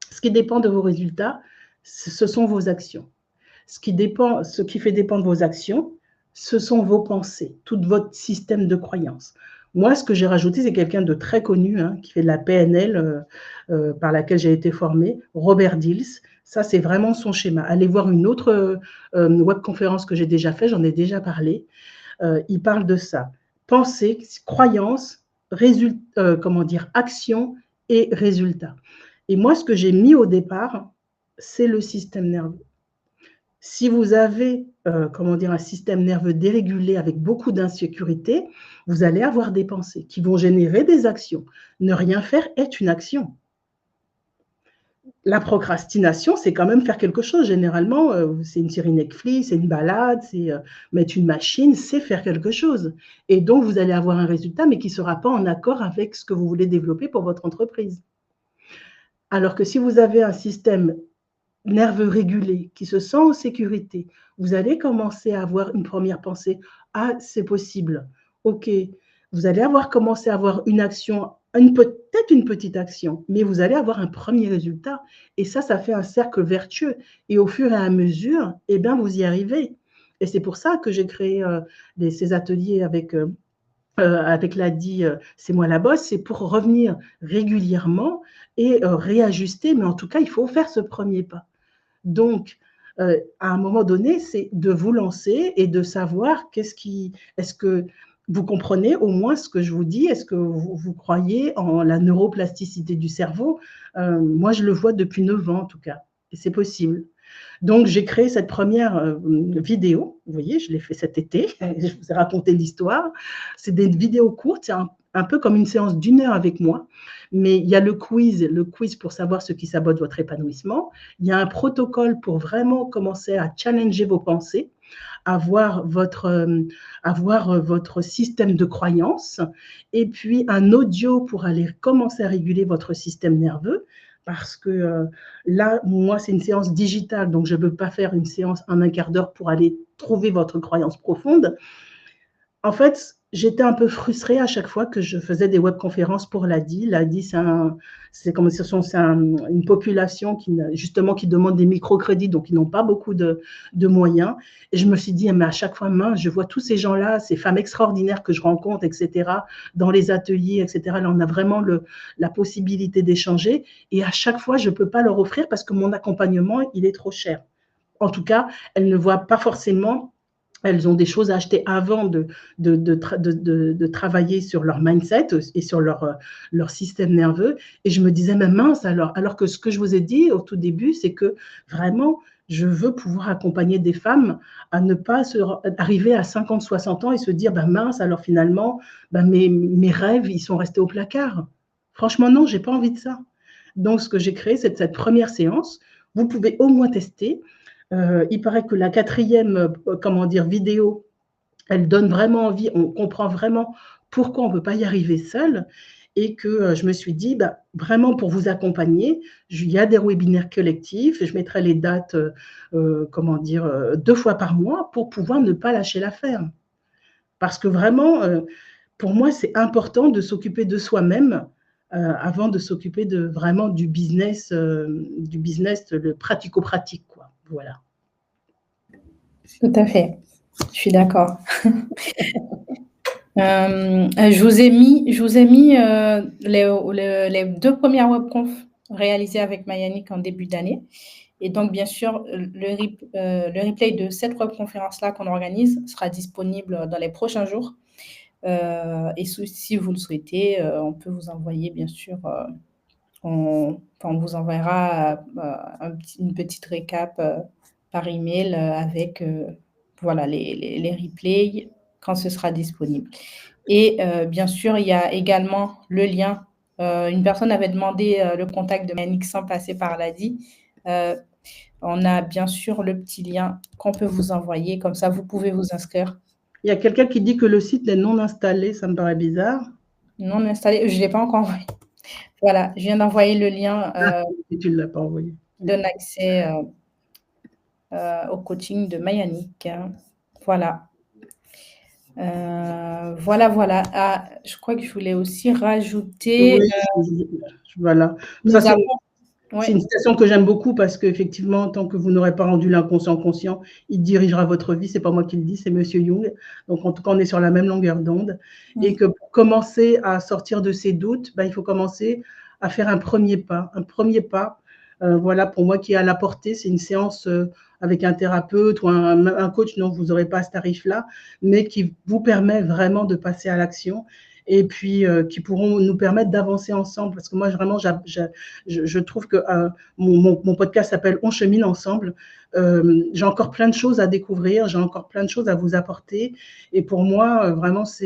ce qui dépend de vos résultats, ce sont vos actions. Ce qui fait dépendre vos actions, ce sont vos pensées, tout votre système de croyances. Moi, ce que j'ai rajouté, c'est quelqu'un de très connu, hein, qui fait de la PNL, par laquelle j'ai été formée, Robert Dills. Ça, c'est vraiment son schéma. Allez voir une autre, webconférence que j'ai déjà fait, j'en ai déjà parlé. Il parle de ça. Pensée, croyance, comment dire? Action et résultat. Et moi, ce que j'ai mis au départ, c'est le système nerveux. Si vous avez, comment dire? Un système nerveux dérégulé avec beaucoup d'insécurité, vous allez avoir des pensées qui vont générer des actions. Ne rien faire est une action. La procrastination, c'est quand même faire quelque chose. Généralement, c'est une série Netflix, c'est une balade, c'est, mettre une machine, c'est faire quelque chose et donc vous allez avoir un résultat, mais qui ne sera pas en accord avec ce que vous voulez développer pour votre entreprise. Alors que si vous avez un système nerveux régulé, qui se sent en sécurité, vous allez commencer à avoir une première pensée: «Ah, c'est possible. OK». Vous allez avoir commencé à avoir une action, peut-être une petite action, mais vous allez avoir un premier résultat et ça fait un cercle vertueux et au fur et à mesure, eh bien, vous y arrivez et c'est pour ça que j'ai créé, ces ateliers avec Ladi, C'est moi la boss, c'est pour revenir régulièrement et réajuster, mais en tout cas, il faut faire ce premier pas. Donc, à un moment donné, c'est de vous lancer et de savoir est-ce que vous comprenez au moins ce que je vous dis? Est-ce que vous croyez en la neuroplasticité du cerveau? Moi, je le vois depuis 9 ans en tout cas et c'est possible. Donc j'ai créé cette première vidéo, vous voyez, je l'ai fait cet été, je vous ai raconté l'histoire. C'est des vidéos courtes, c'est un peu comme une séance d'1 heure avec moi, mais il y a le quiz pour savoir ce qui sabote votre épanouissement. Il y a un protocole pour vraiment commencer à challenger vos pensées, avoir votre système de croyances et puis un audio pour aller commencer à réguler votre système nerveux parce que, là, moi, c'est une séance digitale, donc je ne peux pas faire une séance en 1/4 d'heure pour aller trouver votre croyance profonde. En fait, j'étais un peu frustrée à chaque fois que je faisais des webconférences pour l'ADI. L'ADI, c'est une population justement, qui demande des microcrédits, donc ils n'ont pas beaucoup de moyens. Et je me suis dit: «Mais à chaque fois, mince, je vois tous ces gens-là, ces femmes extraordinaires que je rencontre et cetera, dans les ateliers et cetera. Là, on a vraiment la possibilité d'échanger et à chaque fois, je ne peux pas leur offrir parce que mon accompagnement, il est trop cher». En tout cas, elles ne voient pas forcément elles ont des choses à acheter avant de travailler sur leur mindset et sur leur système nerveux. Et je me disais, mais mince alors que ce que je vous ai dit au tout début, c'est que vraiment, je veux pouvoir accompagner des femmes à ne pas arriver à 50, 60 ans et se dire, ben mince, alors finalement, ben mes rêves, ils sont restés au placard. Franchement, non, j'ai pas envie de ça. Donc, ce que j'ai créé, c'est cette première séance. Vous pouvez au moins tester. Il paraît que la quatrième, comment dire, vidéo, elle donne vraiment envie, on comprend vraiment pourquoi on ne peut pas y arriver seul et que je me suis dit, bah, vraiment pour vous accompagner, il y a des webinaires collectifs, je mettrai les dates, comment dire, 2 fois par mois pour pouvoir ne pas lâcher l'affaire. Parce que vraiment, pour moi, c'est important de s'occuper de soi-même avant de s'occuper de vraiment du business, le pratico-pratique, quoi. Voilà. Tout à fait, je suis d'accord. Je vous ai mis les 2 premières webconf réalisées avec Mayanik en début d'année et donc bien sûr, le replay de cette webconférence-là qu'on organise sera disponible dans les prochains jours, et si vous le souhaitez, on peut vous envoyer bien sûr, on vous enverra, une petite récap, par email, avec, voilà les replays quand ce sera disponible. Et bien sûr, il y a également le lien. Une personne avait demandé le contact de Mayannick sans passer par l'ADI. On a bien sûr le petit lien qu'on peut vous envoyer, comme ça vous pouvez vous inscrire. Il y a quelqu'un qui dit que le site est non installé, ça me paraît bizarre. Non installé, je ne l'ai pas encore envoyé. Voilà, je viens d'envoyer le lien. Et tu ne l'as pas envoyé. Donne accès au coaching de Mayannick. Voilà. Voilà. Ah, je crois que je voulais aussi rajouter. Oui, voilà. Ça, Nous avons. c'est Ouais. une citation que j'aime beaucoup parce qu'effectivement, tant que vous n'aurez pas rendu l'inconscient conscient, il dirigera votre vie. C'est pas moi qui le dis, c'est Monsieur Jung. Donc, en tout cas, on est sur la même longueur d'onde. Et que pour commencer à sortir de ces doutes, il faut commencer à faire un premier pas. Un premier pas, voilà, pour moi, qui est à la portée. C'est une séance avec un thérapeute ou un coach dont vous n'aurez pas ce tarif-là, mais qui vous permet vraiment de passer à l'action et puis qui pourront nous permettre d'avancer ensemble. Parce que moi, vraiment, je trouve que mon podcast s'appelle On chemine ensemble. J'ai encore plein de choses à découvrir, j'ai encore plein de choses à vous apporter. Et pour moi, vraiment, ça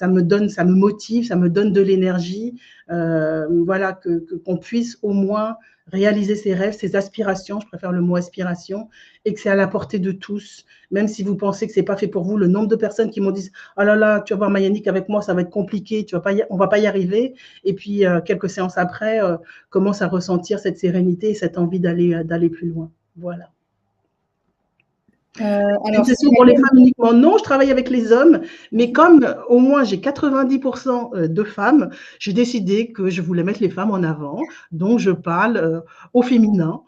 me motive, ça me donne de l'énergie. Voilà, qu'on puisse au moins réaliser ses rêves, ses aspirations, je préfère le mot aspiration, et que c'est à la portée de tous. Même si vous pensez que ce n'est pas fait pour vous, le nombre de personnes qui m'ont dit « Oh là là, tu vas voir Mayannick avec moi, ça va être compliqué, on ne va pas y arriver ». Et puis, quelques séances après, commence à ressentir cette sérénité et cette envie d'aller plus loin. Voilà. Alors, c'est pour les femmes uniquement. Non, je travaille avec les hommes, mais comme au moins j'ai 90% de femmes, j'ai décidé que je voulais mettre les femmes en avant, donc je parle au féminin.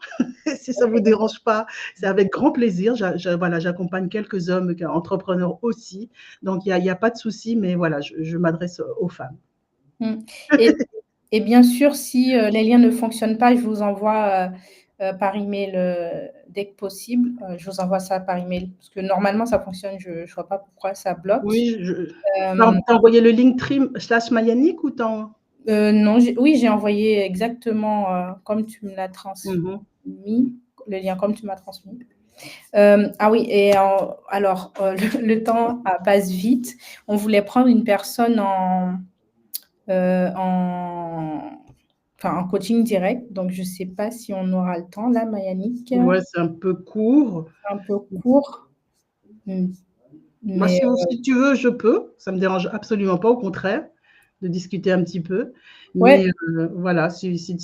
Si ça ne vous dérange pas, c'est avec grand plaisir. Voilà, j'accompagne quelques hommes entrepreneurs aussi, donc il n'y a pas de souci, mais voilà, je m'adresse aux femmes. Et bien sûr, si les liens ne fonctionnent pas, je vous envoie par email dès que possible. Je vous envoie ça par email parce que normalement ça fonctionne. Je ne vois pas pourquoi ça bloque. Oui, t'as envoyé le link Trim/Mayannick ou t'en... Non, oui, j'ai envoyé exactement comme tu me l'as transmis, le lien comme tu m'as transmis. Ah oui, et alors le temps passe vite. On voulait prendre une personne en coaching direct. Donc, je ne sais pas si on aura le temps là, Mayannick. Ouais, c'est un peu court. Un peu court. Moi, si tu veux, je peux. Ça ne me dérange absolument pas, au contraire, de discuter un petit peu. Mais voilà, si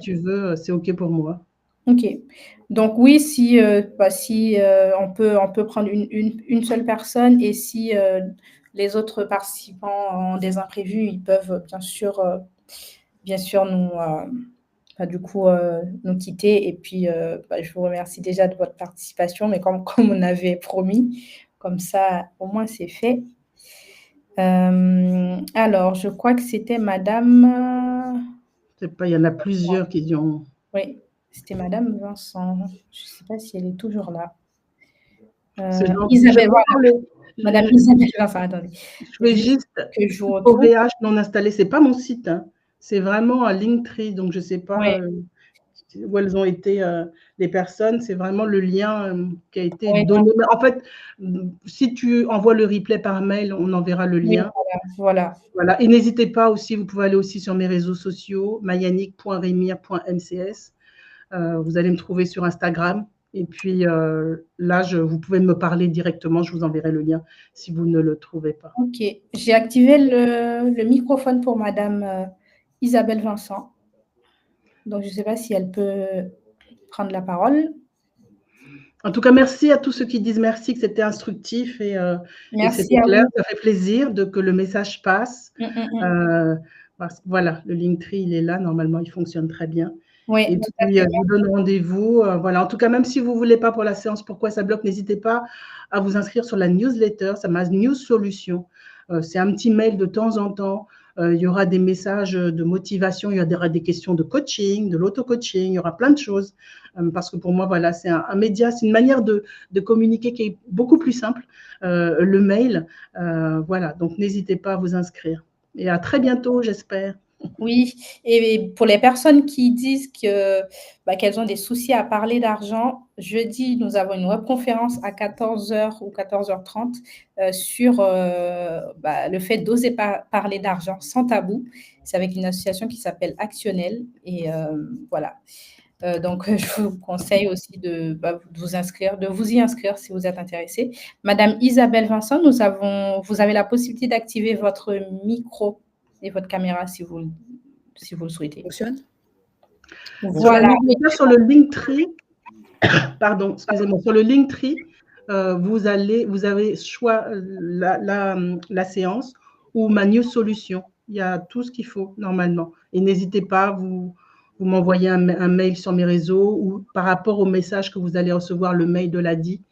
tu veux, c'est OK pour moi. OK. Donc oui, si on peut prendre une seule personne et si les autres participants ont des imprévus, ils peuvent bien sûr nous quitter. Et puis, je vous remercie déjà de votre participation, mais comme on avait promis, comme ça, au moins, c'est fait. Alors, je crois que c'était madame... Je sais pas, il y en a plusieurs qui ont... Oui, c'était madame Vincent. Je ne sais pas si elle est toujours là. C'est gentil. Isabelle, voilà, madame Je Isabelle Vincent, attendez, je vais juste que je vous retrouve. OVH non installé, c'est pas mon site, hein. C'est vraiment un Linktree, donc je sais pas, Ouais, où elles ont été, les personnes. C'est vraiment le lien, qui a été ouais, donné. Mais en fait, si tu envoies le replay par mail, on enverra le oui, lien. voilà. Voilà, et n'hésitez pas aussi, vous pouvez aller aussi sur mes réseaux sociaux, mayannick.remire.mcs. Vous allez me trouver sur Instagram. Et puis là, vous pouvez me parler directement, je vous enverrai le lien si vous ne le trouvez pas. OK. J'ai activé le microphone pour madame Isabelle Vincent. Donc, je ne sais pas si elle peut prendre la parole. En tout cas, merci à tous ceux qui disent merci, que c'était instructif et Merci c'était à clair. vous. Ça fait plaisir que le message passe. Parce que voilà, le Linktree, il est là. Normalement, il fonctionne très bien. Oui, Et tout à puis, fait. je vous donne rendez-vous. Voilà. En tout cas, même si vous ne voulez pas pour la séance Pourquoi ça bloque, n'hésitez pas à vous inscrire sur la newsletter. Ça m'a News Solution. C'est un petit mail de temps en temps. Il y aura des messages de motivation, il y aura des questions de coaching, de l'auto-coaching, il y aura plein de choses. Parce que pour moi, voilà, c'est un média, c'est une manière de communiquer qui est beaucoup plus simple, le mail. Voilà, donc n'hésitez pas à vous inscrire. Et à très bientôt, j'espère. Oui, et pour les personnes qui disent qu'elles ont des soucis à parler d'argent, jeudi, nous avons une webconférence à 14h ou 14h30 sur le fait d'oser parler d'argent sans tabou. C'est avec une association qui s'appelle Actionnel. Et voilà. Donc, je vous conseille aussi de vous y inscrire si vous êtes intéressé. Madame Isabelle Vincent, vous avez la possibilité d'activer votre micro et votre caméra si vous le souhaitez. Fonctionne? Voilà. Sur le Linktree, pardon, excusez-moi, sur le Linktree, vous avez choix la séance ou ma News Solution. Il y a tout ce qu'il faut normalement. Et n'hésitez pas, vous m'envoyez un mail sur mes réseaux ou par rapport au message que vous allez recevoir, le mail de l'ADI.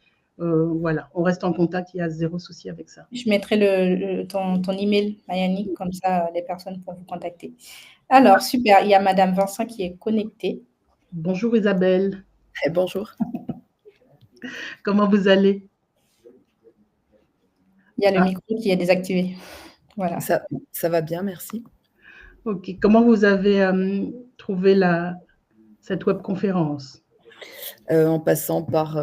Voilà, on reste en contact, il y a zéro souci avec ça. Je mettrai ton email, Mayannick, comme ça les personnes pourront vous contacter. Alors, super, il y a madame Vincent qui est connectée. Bonjour Isabelle. Bonjour. Comment vous allez? Il y a le micro qui est désactivé. Voilà. Ça va bien, merci. Ok. Comment vous avez trouvé cette webconférence? En passant par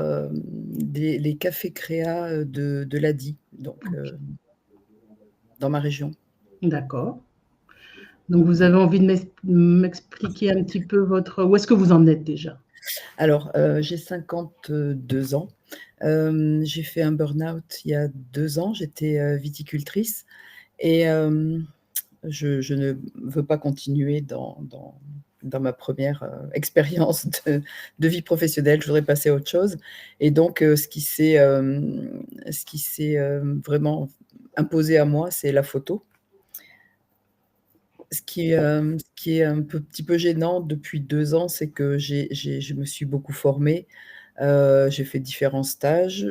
les cafés créa de l'ADI, donc dans ma région. D'accord. Donc, vous avez envie de m'expliquer un petit peu où est-ce que vous en êtes déjà? Alors, j'ai 52 ans. J'ai fait un burn-out il y a 2 ans. J'étais viticultrice et je ne veux pas continuer dans ma première expérience de vie professionnelle. Je voudrais passer à autre chose. Et donc, ce qui s'est vraiment imposé à moi, c'est la photo. Ce qui est un petit peu gênant depuis 2 ans, c'est que je me suis beaucoup formée. J'ai fait différents stages,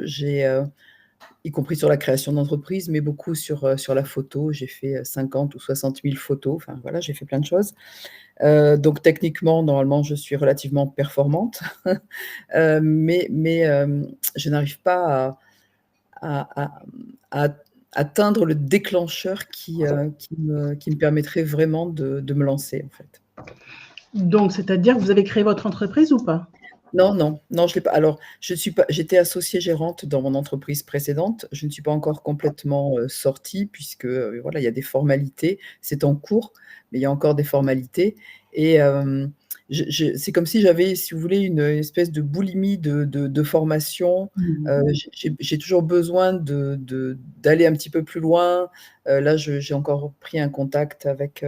y compris sur la création d'entreprise, mais beaucoup sur la photo. J'ai fait 50 ou 60 000 photos. Enfin, voilà, j'ai fait plein de choses. Donc techniquement, normalement, je suis relativement performante. Mais je n'arrive pas à atteindre le déclencheur qui me permettrait vraiment de me lancer, en fait. Donc, c'est-à-dire que vous avez créé votre entreprise ou pas? Non, je l'ai pas. Alors, j'étais associée gérante dans mon entreprise précédente. Je ne suis pas encore complètement sortie puisque voilà, il y a des formalités. C'est en cours, mais il y a encore des formalités. Et c'est comme si j'avais, si vous voulez, une espèce de boulimie de formation. J'ai toujours besoin d'aller un petit peu plus loin. Là, j'ai encore pris un contact avec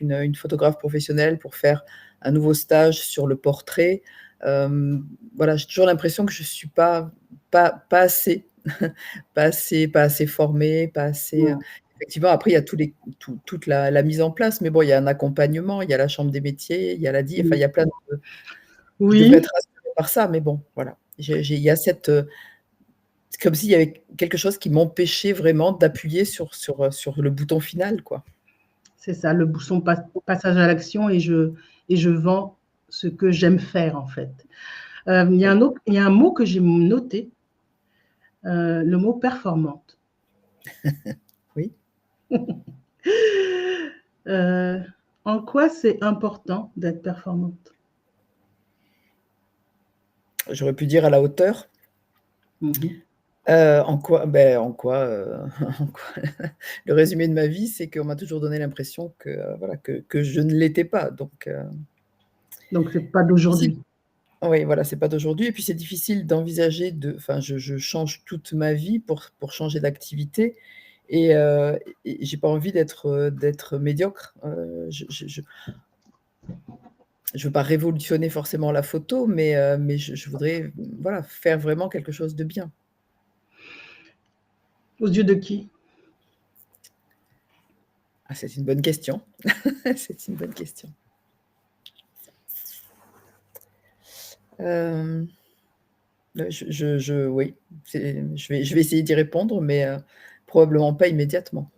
une photographe professionnelle pour faire un nouveau stage sur le portrait. Voilà, j'ai toujours l'impression que je suis pas assez, pas assez formée, pas assez. Effectivement, après il y a toute la mise en place, mais bon, il y a un accompagnement, il y a la chambre des métiers, il y a l'ADI, enfin il y a plein de. Je devrais être rassurée par ça, mais bon, voilà. Il y a cette. C'est comme s'il y avait quelque chose qui m'empêchait vraiment d'appuyer sur le bouton final, quoi. C'est ça, le bouton passage à l'action, et je vends ce que j'aime faire, en fait. Il y a un mot que j'ai noté, le mot performante. Oui. En quoi c'est important d'être performante? J'aurais pu dire à la hauteur. En quoi? En quoi, en quoi le résumé de ma vie, c'est qu'on m'a toujours donné l'impression que, voilà, que je ne l'étais pas, donc Donc c'est pas c'est difficile. d'aujourd'hui. Oui, voilà, c'est pas d'aujourd'hui et puis c'est difficile d'envisager enfin, je change toute ma vie pour changer d'activité et j'ai pas envie d'être médiocre. Je veux pas révolutionner forcément la photo, mais je voudrais, voilà, faire vraiment quelque chose de bien. Aux yeux de qui? Ah, c'est une bonne question. C'est une bonne question. Hem, oui, je vais essayer d'y répondre, mais probablement pas immédiatement.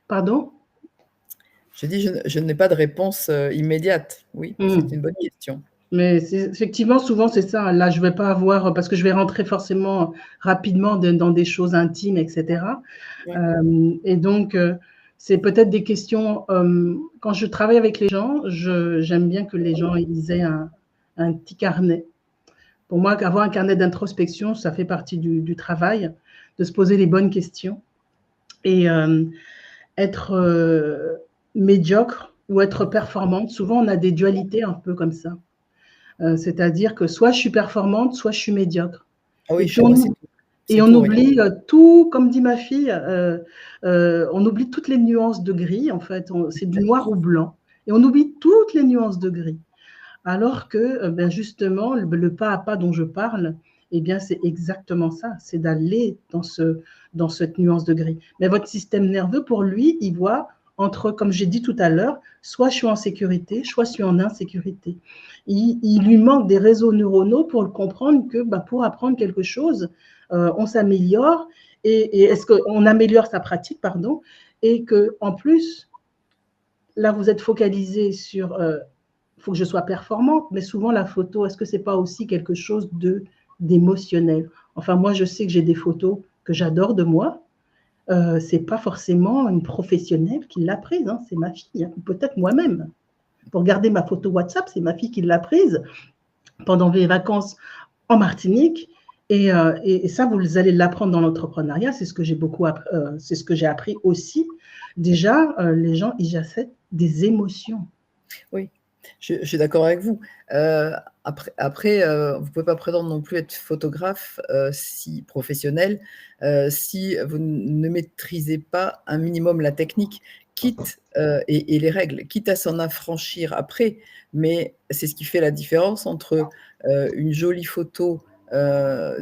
Pardon? Je dis je n'ai pas de réponse, immédiate. Oui, c'est une bonne question. Mais c'est effectivement, souvent, c'est ça. Là, je vais pas avoir parce que je vais rentrer forcément rapidement dans des choses intimes et cetera. Ouais. Et donc, c'est peut-être des questions, quand je travaille avec les gens, j'aime bien que les gens ils aient un petit carnet. Pour moi, avoir un carnet d'introspection, ça fait partie du travail, de se poser les bonnes questions et être, médiocre ou être performante. Souvent, on a des dualités un peu comme ça. C'est-à-dire que soit je suis performante, soit je suis médiocre. Ah Et oui, puis chez moi, c'est tout. C'est on tout ou rien. oublie tout, comme dit ma fille, on oublie toutes les nuances de gris, en fait. C'est du noir ou blanc. Et on oublie toutes les nuances de gris. Alors que, ben justement, le pas à pas dont je parle, eh bien, c'est exactement ça. C'est d'aller dans cette nuance de gris. Mais votre système nerveux, pour lui, il voit entre, comme j'ai dit tout à l'heure, soit je suis en sécurité, soit je suis en insécurité. Il lui manque des réseaux neuronaux pour le comprendre que pour apprendre quelque chose, on s'améliore et est-ce qu'on améliore sa pratique, pardon, et qu'en plus, là, vous êtes focalisé sur il faut que je sois performante, mais souvent la photo, est-ce que c'est pas aussi quelque chose d'émotionnel? Enfin, moi, je sais que j'ai des photos que j'adore de moi. C'est pas forcément une professionnelle qui l'a prise, hein, c'est ma fille, hein, ou peut-être moi-même. Pour regarder ma photo WhatsApp, c'est ma fille qui l'a prise pendant mes vacances en Martinique. Et ça, vous allez l'apprendre dans l'entrepreneuriat. C'est ce que j'ai c'est ce que j'ai appris aussi. Déjà, les gens, ils achètent des émotions. Oui, je suis d'accord avec vous. Après, vous ne pouvez pas prétendre non plus être photographe, si professionnel, si vous ne maîtrisez pas un minimum la technique, quitte, et les règles, quitte à s'en affranchir après. Mais c'est ce qui fait la différence entre, une jolie photo,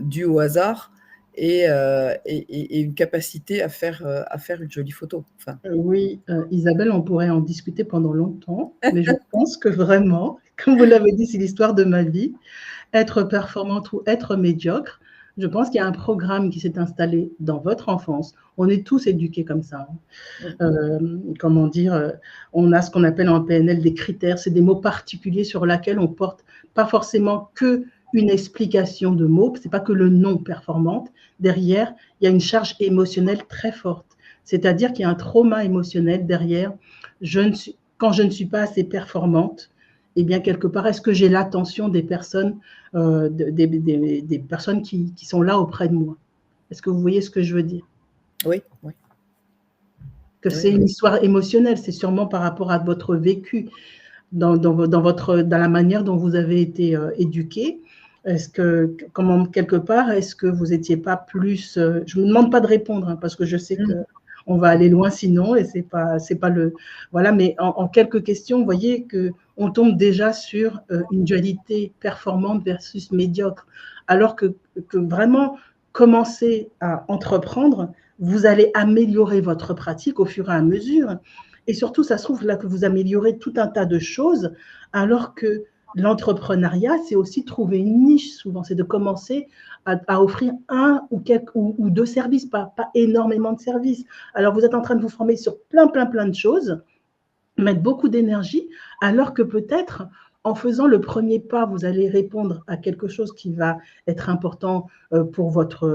due au hasard et une capacité à faire une jolie photo. Enfin, Oui, Isabelle, on pourrait en discuter pendant longtemps, mais je pense que vraiment, comme vous l'avez dit, c'est l'histoire de ma vie. Être performante ou être médiocre, je pense qu'il y a un programme qui s'est installé dans votre enfance. On est tous éduqués comme ça, hein. Comment dire? On a ce qu'on appelle en PNL des critères, c'est des mots particuliers sur lesquels on porte pas forcément qu'une explication de mots, c'est pas que le nom performante. Derrière, il y a une charge émotionnelle très forte. C'est-à-dire qu'il y a un trauma émotionnel derrière. Quand je ne suis pas assez performante, eh bien, quelque part, est-ce que j'ai l'attention des personnes, des personnes qui sont là auprès de moi? Est-ce que vous voyez ce que je veux dire? oui, oui, Que oui, c'est une oui. histoire émotionnelle, c'est sûrement par rapport à votre vécu, dans la manière dont vous avez été éduqué. Est-ce que, comment, quelque part, est-ce que vous n'étiez pas plus. Je ne vous demande pas de répondre, hein, parce que je sais Mmh. qu'on va aller loin sinon, et c'est pas le. Voilà, mais en quelques questions, vous voyez qu'on tombe déjà sur une dualité performante versus médiocre. Alors que vraiment, commencer à entreprendre, vous allez améliorer votre pratique au fur et à mesure. Et surtout, ça se trouve là que vous améliorez tout un tas de choses, alors que l'entrepreneuriat, c'est aussi trouver une niche souvent, c'est de commencer à offrir un ou deux services, pas énormément de services. Alors, vous êtes en train de vous former sur plein de choses, mettre beaucoup d'énergie, alors que peut-être En faisant le premier pas, vous allez répondre à quelque chose qui va être important pour votre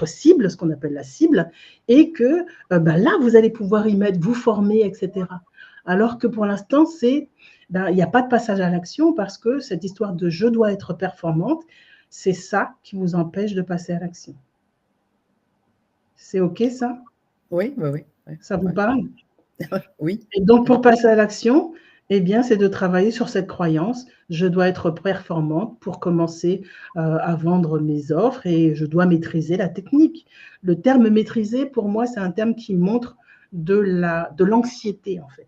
cible, ce qu'on appelle la cible, et que là, vous allez pouvoir y mettre, vous former, etc. Alors que pour l'instant, il n'y a pas de passage à l'action parce que cette histoire de je dois être performante, c'est ça qui vous empêche de passer à l'action. C'est OK, ça? Oui, oui, oui. Ça vous parle? Oui. Et donc, pour passer à l'action, eh bien, c'est de travailler sur cette croyance. Je dois être performante pour commencer à vendre mes offres et je dois maîtriser la technique. Le terme maîtriser, pour moi, c'est un terme qui montre de l'anxiété, en fait.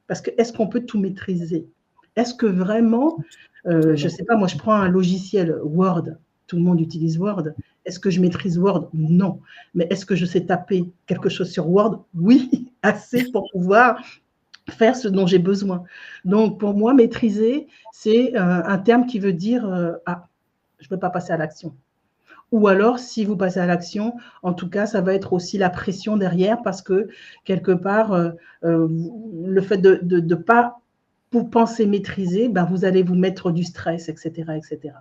Parce que est-ce qu'on peut tout maîtriser? Est-ce que vraiment, je ne sais pas, moi, je prends un logiciel Word, tout le monde utilise Word. Est-ce que je maîtrise Word? Non. Mais est-ce que je sais taper quelque chose sur Word? Oui, assez pour pouvoir faire ce dont j'ai besoin. Donc, pour moi, maîtriser, c'est un terme qui veut dire je ne peux pas passer à l'action. Ou alors, si vous passez à l'action, en tout cas, ça va être aussi la pression derrière parce que, quelque part, le fait de ne pas pour penser maîtriser, vous allez vous mettre du stress, etc., etc.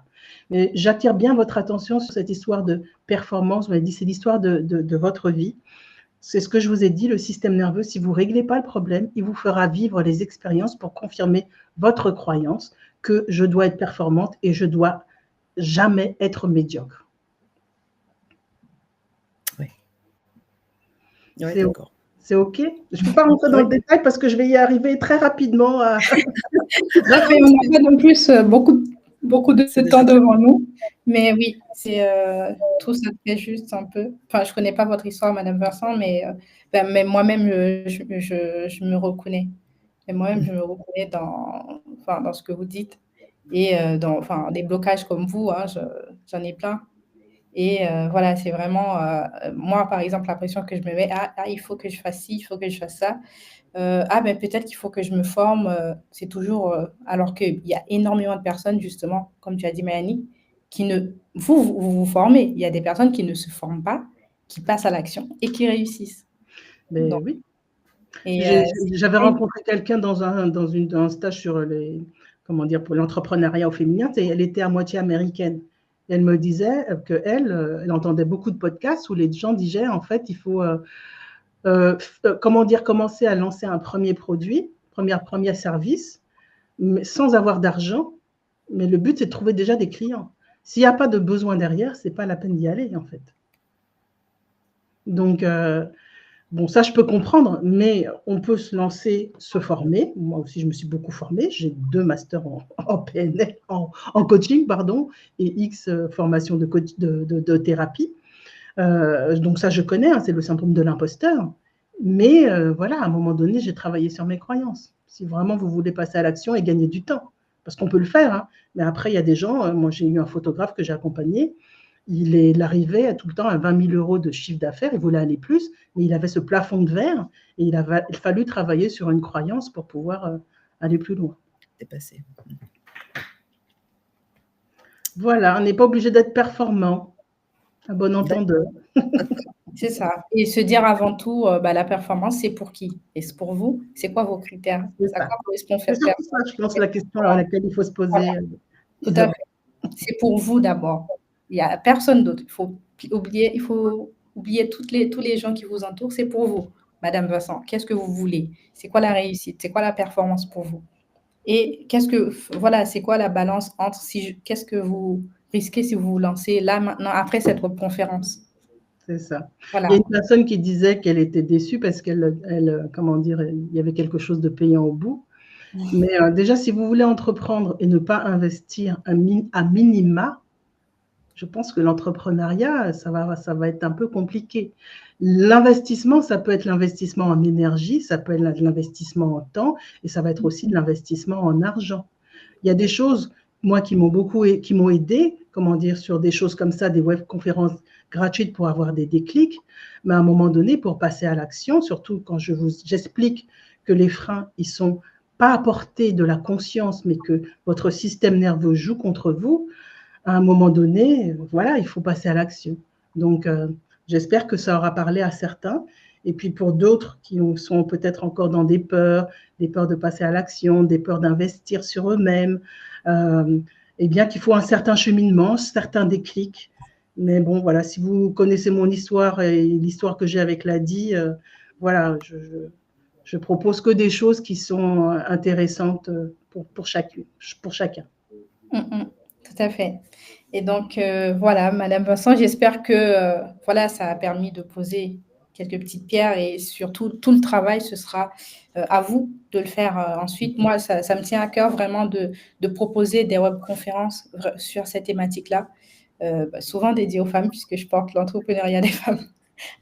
Mais j'attire bien votre attention sur cette histoire de performance. Vous m'avez dit, c'est l'histoire de votre vie. C'est ce que je vous ai dit, le système nerveux, si vous ne réglez pas le problème, il vous fera vivre les expériences pour confirmer votre croyance que je dois être performante et je dois jamais être médiocre. Oui. Oui, d'accord. C'est OK? Je ne peux pas rentrer dans le détail parce que je vais y arriver très rapidement. On n'a pas non plus beaucoup de temps devant nous. Mais oui, tout ça fait juste un peu. Enfin, je ne connais pas votre histoire, Madame Vincent, mais moi-même, je me reconnais. Et moi-même, je me reconnais dans ce que vous dites. Et dans des blocages comme vous, hein, j'en ai plein. Et voilà, c'est vraiment, moi, par exemple, la pression que je me mets, il faut que je fasse ci, il faut que je fasse ça. Peut-être qu'il faut que je me forme. C'est toujours, alors qu'il y a énormément de personnes, justement, comme tu as dit, Mélanie, qui ne, vous formez. Il y a des personnes qui ne se forment pas, qui passent à l'action et qui réussissent. Mais Donc, oui. et J'avais rencontré quelqu'un dans un stage sur pour l'entrepreneuriat au féminin. Elle était à moitié américaine. Elle me disait qu'elle elle entendait beaucoup de podcasts où les gens disaient, en fait, il faut commencer à lancer un premier produit, premier service, mais sans avoir d'argent. Mais le but, c'est de trouver déjà des clients. S'il n'y a pas de besoin derrière, ce n'est pas la peine d'y aller, en fait. Donc, bon, ça, je peux comprendre, mais on peut se lancer, se former. Moi aussi, je me suis beaucoup formée. J'ai 2 masters en PNL, en coaching, pardon, et X formations de thérapie. Donc ça, je connais, hein, c'est le syndrome de l'imposteur. Mais voilà, à un moment donné, j'ai travaillé sur mes croyances. Si vraiment vous voulez passer à l'action et gagner du temps, parce qu'on peut le faire, hein, mais après, il y a des gens, moi j'ai eu un photographe que j'ai accompagné, il arrivait tout le temps à 20 000 € de chiffre d'affaires, il voulait aller plus, mais il avait ce plafond de verre et il a fallu travailler sur une croyance pour pouvoir aller plus loin. Dépasser. Voilà, on n'est pas obligé d'être performant, à bon entendeur. C'est ça. Et se dire avant tout, la performance, c'est pour qui? Et c'est pour vous? C'est quoi vos critères? C'est ça. Correspond C'est surtout ça, je pense, la question à laquelle il faut se poser. Voilà. Tout à fait. C'est pour vous d'abord. Il n'y a personne d'autre. Il faut oublier tous les gens qui vous entourent. C'est pour vous, Madame Vincent. Qu'est-ce que vous voulez? C'est quoi la réussite? C'est quoi la performance pour vous? Et c'est quoi la balance entre qu'est-ce que vous risquez si vous vous lancez là, maintenant, après cette conférence? C'est ça. Voilà. Il y a une personne qui disait qu'elle était déçue parce il y avait quelque chose de payant au bout. Mais déjà, si vous voulez entreprendre et ne pas investir à minima, je pense que l'entrepreneuriat, ça va être un peu compliqué. L'investissement, ça peut être l'investissement en énergie, ça peut être l'investissement en temps et ça va être aussi de l'investissement en argent. Il y a des choses, moi, qui m'ont aidé, sur des choses comme ça, des webconférences gratuites pour avoir des déclics, mais à un moment donné, pour passer à l'action, surtout quand j'explique que les freins, ils sont pas à portée de la conscience, mais que votre système nerveux joue contre vous, à un moment donné, voilà, il faut passer à l'action. Donc, j'espère que ça aura parlé à certains Et puis pour d'autres qui sont peut-être encore dans des peurs de passer à l'action, des peurs d'investir sur eux-mêmes, eh bien qu'il faut un certain cheminement, certains déclics. Mais bon, voilà, si vous connaissez mon histoire et l'histoire que j'ai avec l'ADI, voilà, je propose que des choses qui sont intéressantes pour chacun. Tout à fait. Et donc, voilà, Madame Vincent, j'espère que voilà, ça a permis de poser quelques petites pierres et surtout, tout le travail, ce sera à vous de le faire ensuite. Moi, ça me tient à cœur vraiment de proposer des webconférences sur cette thématique-là, souvent dédiées aux femmes, puisque je porte l'entrepreneuriat des femmes.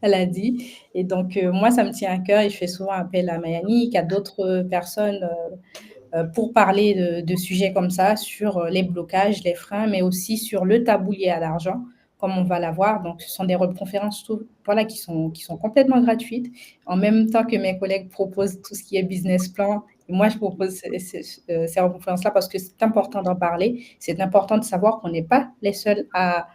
Elle a dit. Et donc, moi, ça me tient à cœur et je fais souvent appel à Mayanique, à d'autres personnes pour parler de sujets comme ça, sur les blocages, les freins, mais aussi sur le tabou lié à l'argent, comme on va l'avoir. Donc, ce sont des conférences voilà, qui sont complètement gratuites, en même temps que mes collègues proposent tout ce qui est business plan. Et moi, je propose ces conférences-là parce que c'est important d'en parler. C'est important de savoir qu'on n'est pas les seuls à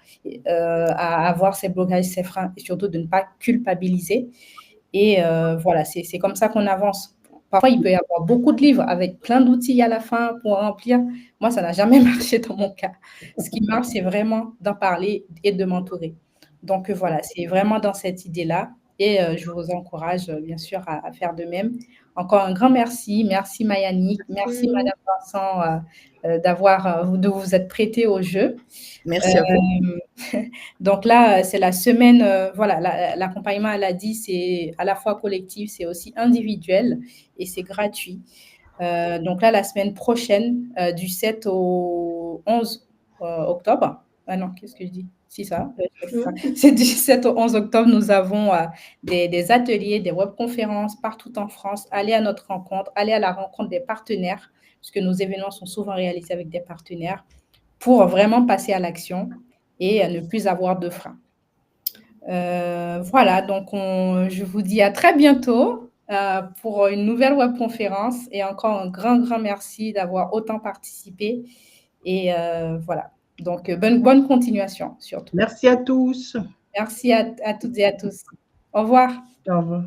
avoir ces blocages, ces freins, et surtout de ne pas culpabiliser. Et voilà, c'est comme ça qu'on avance. Parfois, il peut y avoir beaucoup de livres avec plein d'outils à la fin pour remplir. Moi, ça n'a jamais marché dans mon cas. Ce qui marche, c'est vraiment d'en parler et de m'entourer. Donc voilà, c'est vraiment dans cette idée-là. Et je vous encourage, bien sûr, à faire de même. Encore un grand merci. Merci Mayanique. Merci Madame Vincent de vous être prêtée au jeu. Merci à vous. Donc là, c'est la semaine, voilà, l'accompagnement, elle a dit, c'est à la fois collectif, c'est aussi individuel et c'est gratuit. Donc là, la semaine prochaine, du 7 au 11 octobre. Ah non, qu'est-ce que je dis? Si, ça. C'est du 7 au 11 octobre, nous avons des ateliers, des webconférences partout en France. Allez à notre rencontre, allez à la rencontre des partenaires, puisque nos événements sont souvent réalisés avec des partenaires, pour vraiment passer à l'action et ne plus avoir de frein. Voilà, donc je vous dis à très bientôt pour une nouvelle webconférence et encore un grand, grand merci d'avoir autant participé. Et voilà, donc bonne continuation surtout. Merci à tous. Merci à toutes et à tous. Au revoir. Au revoir.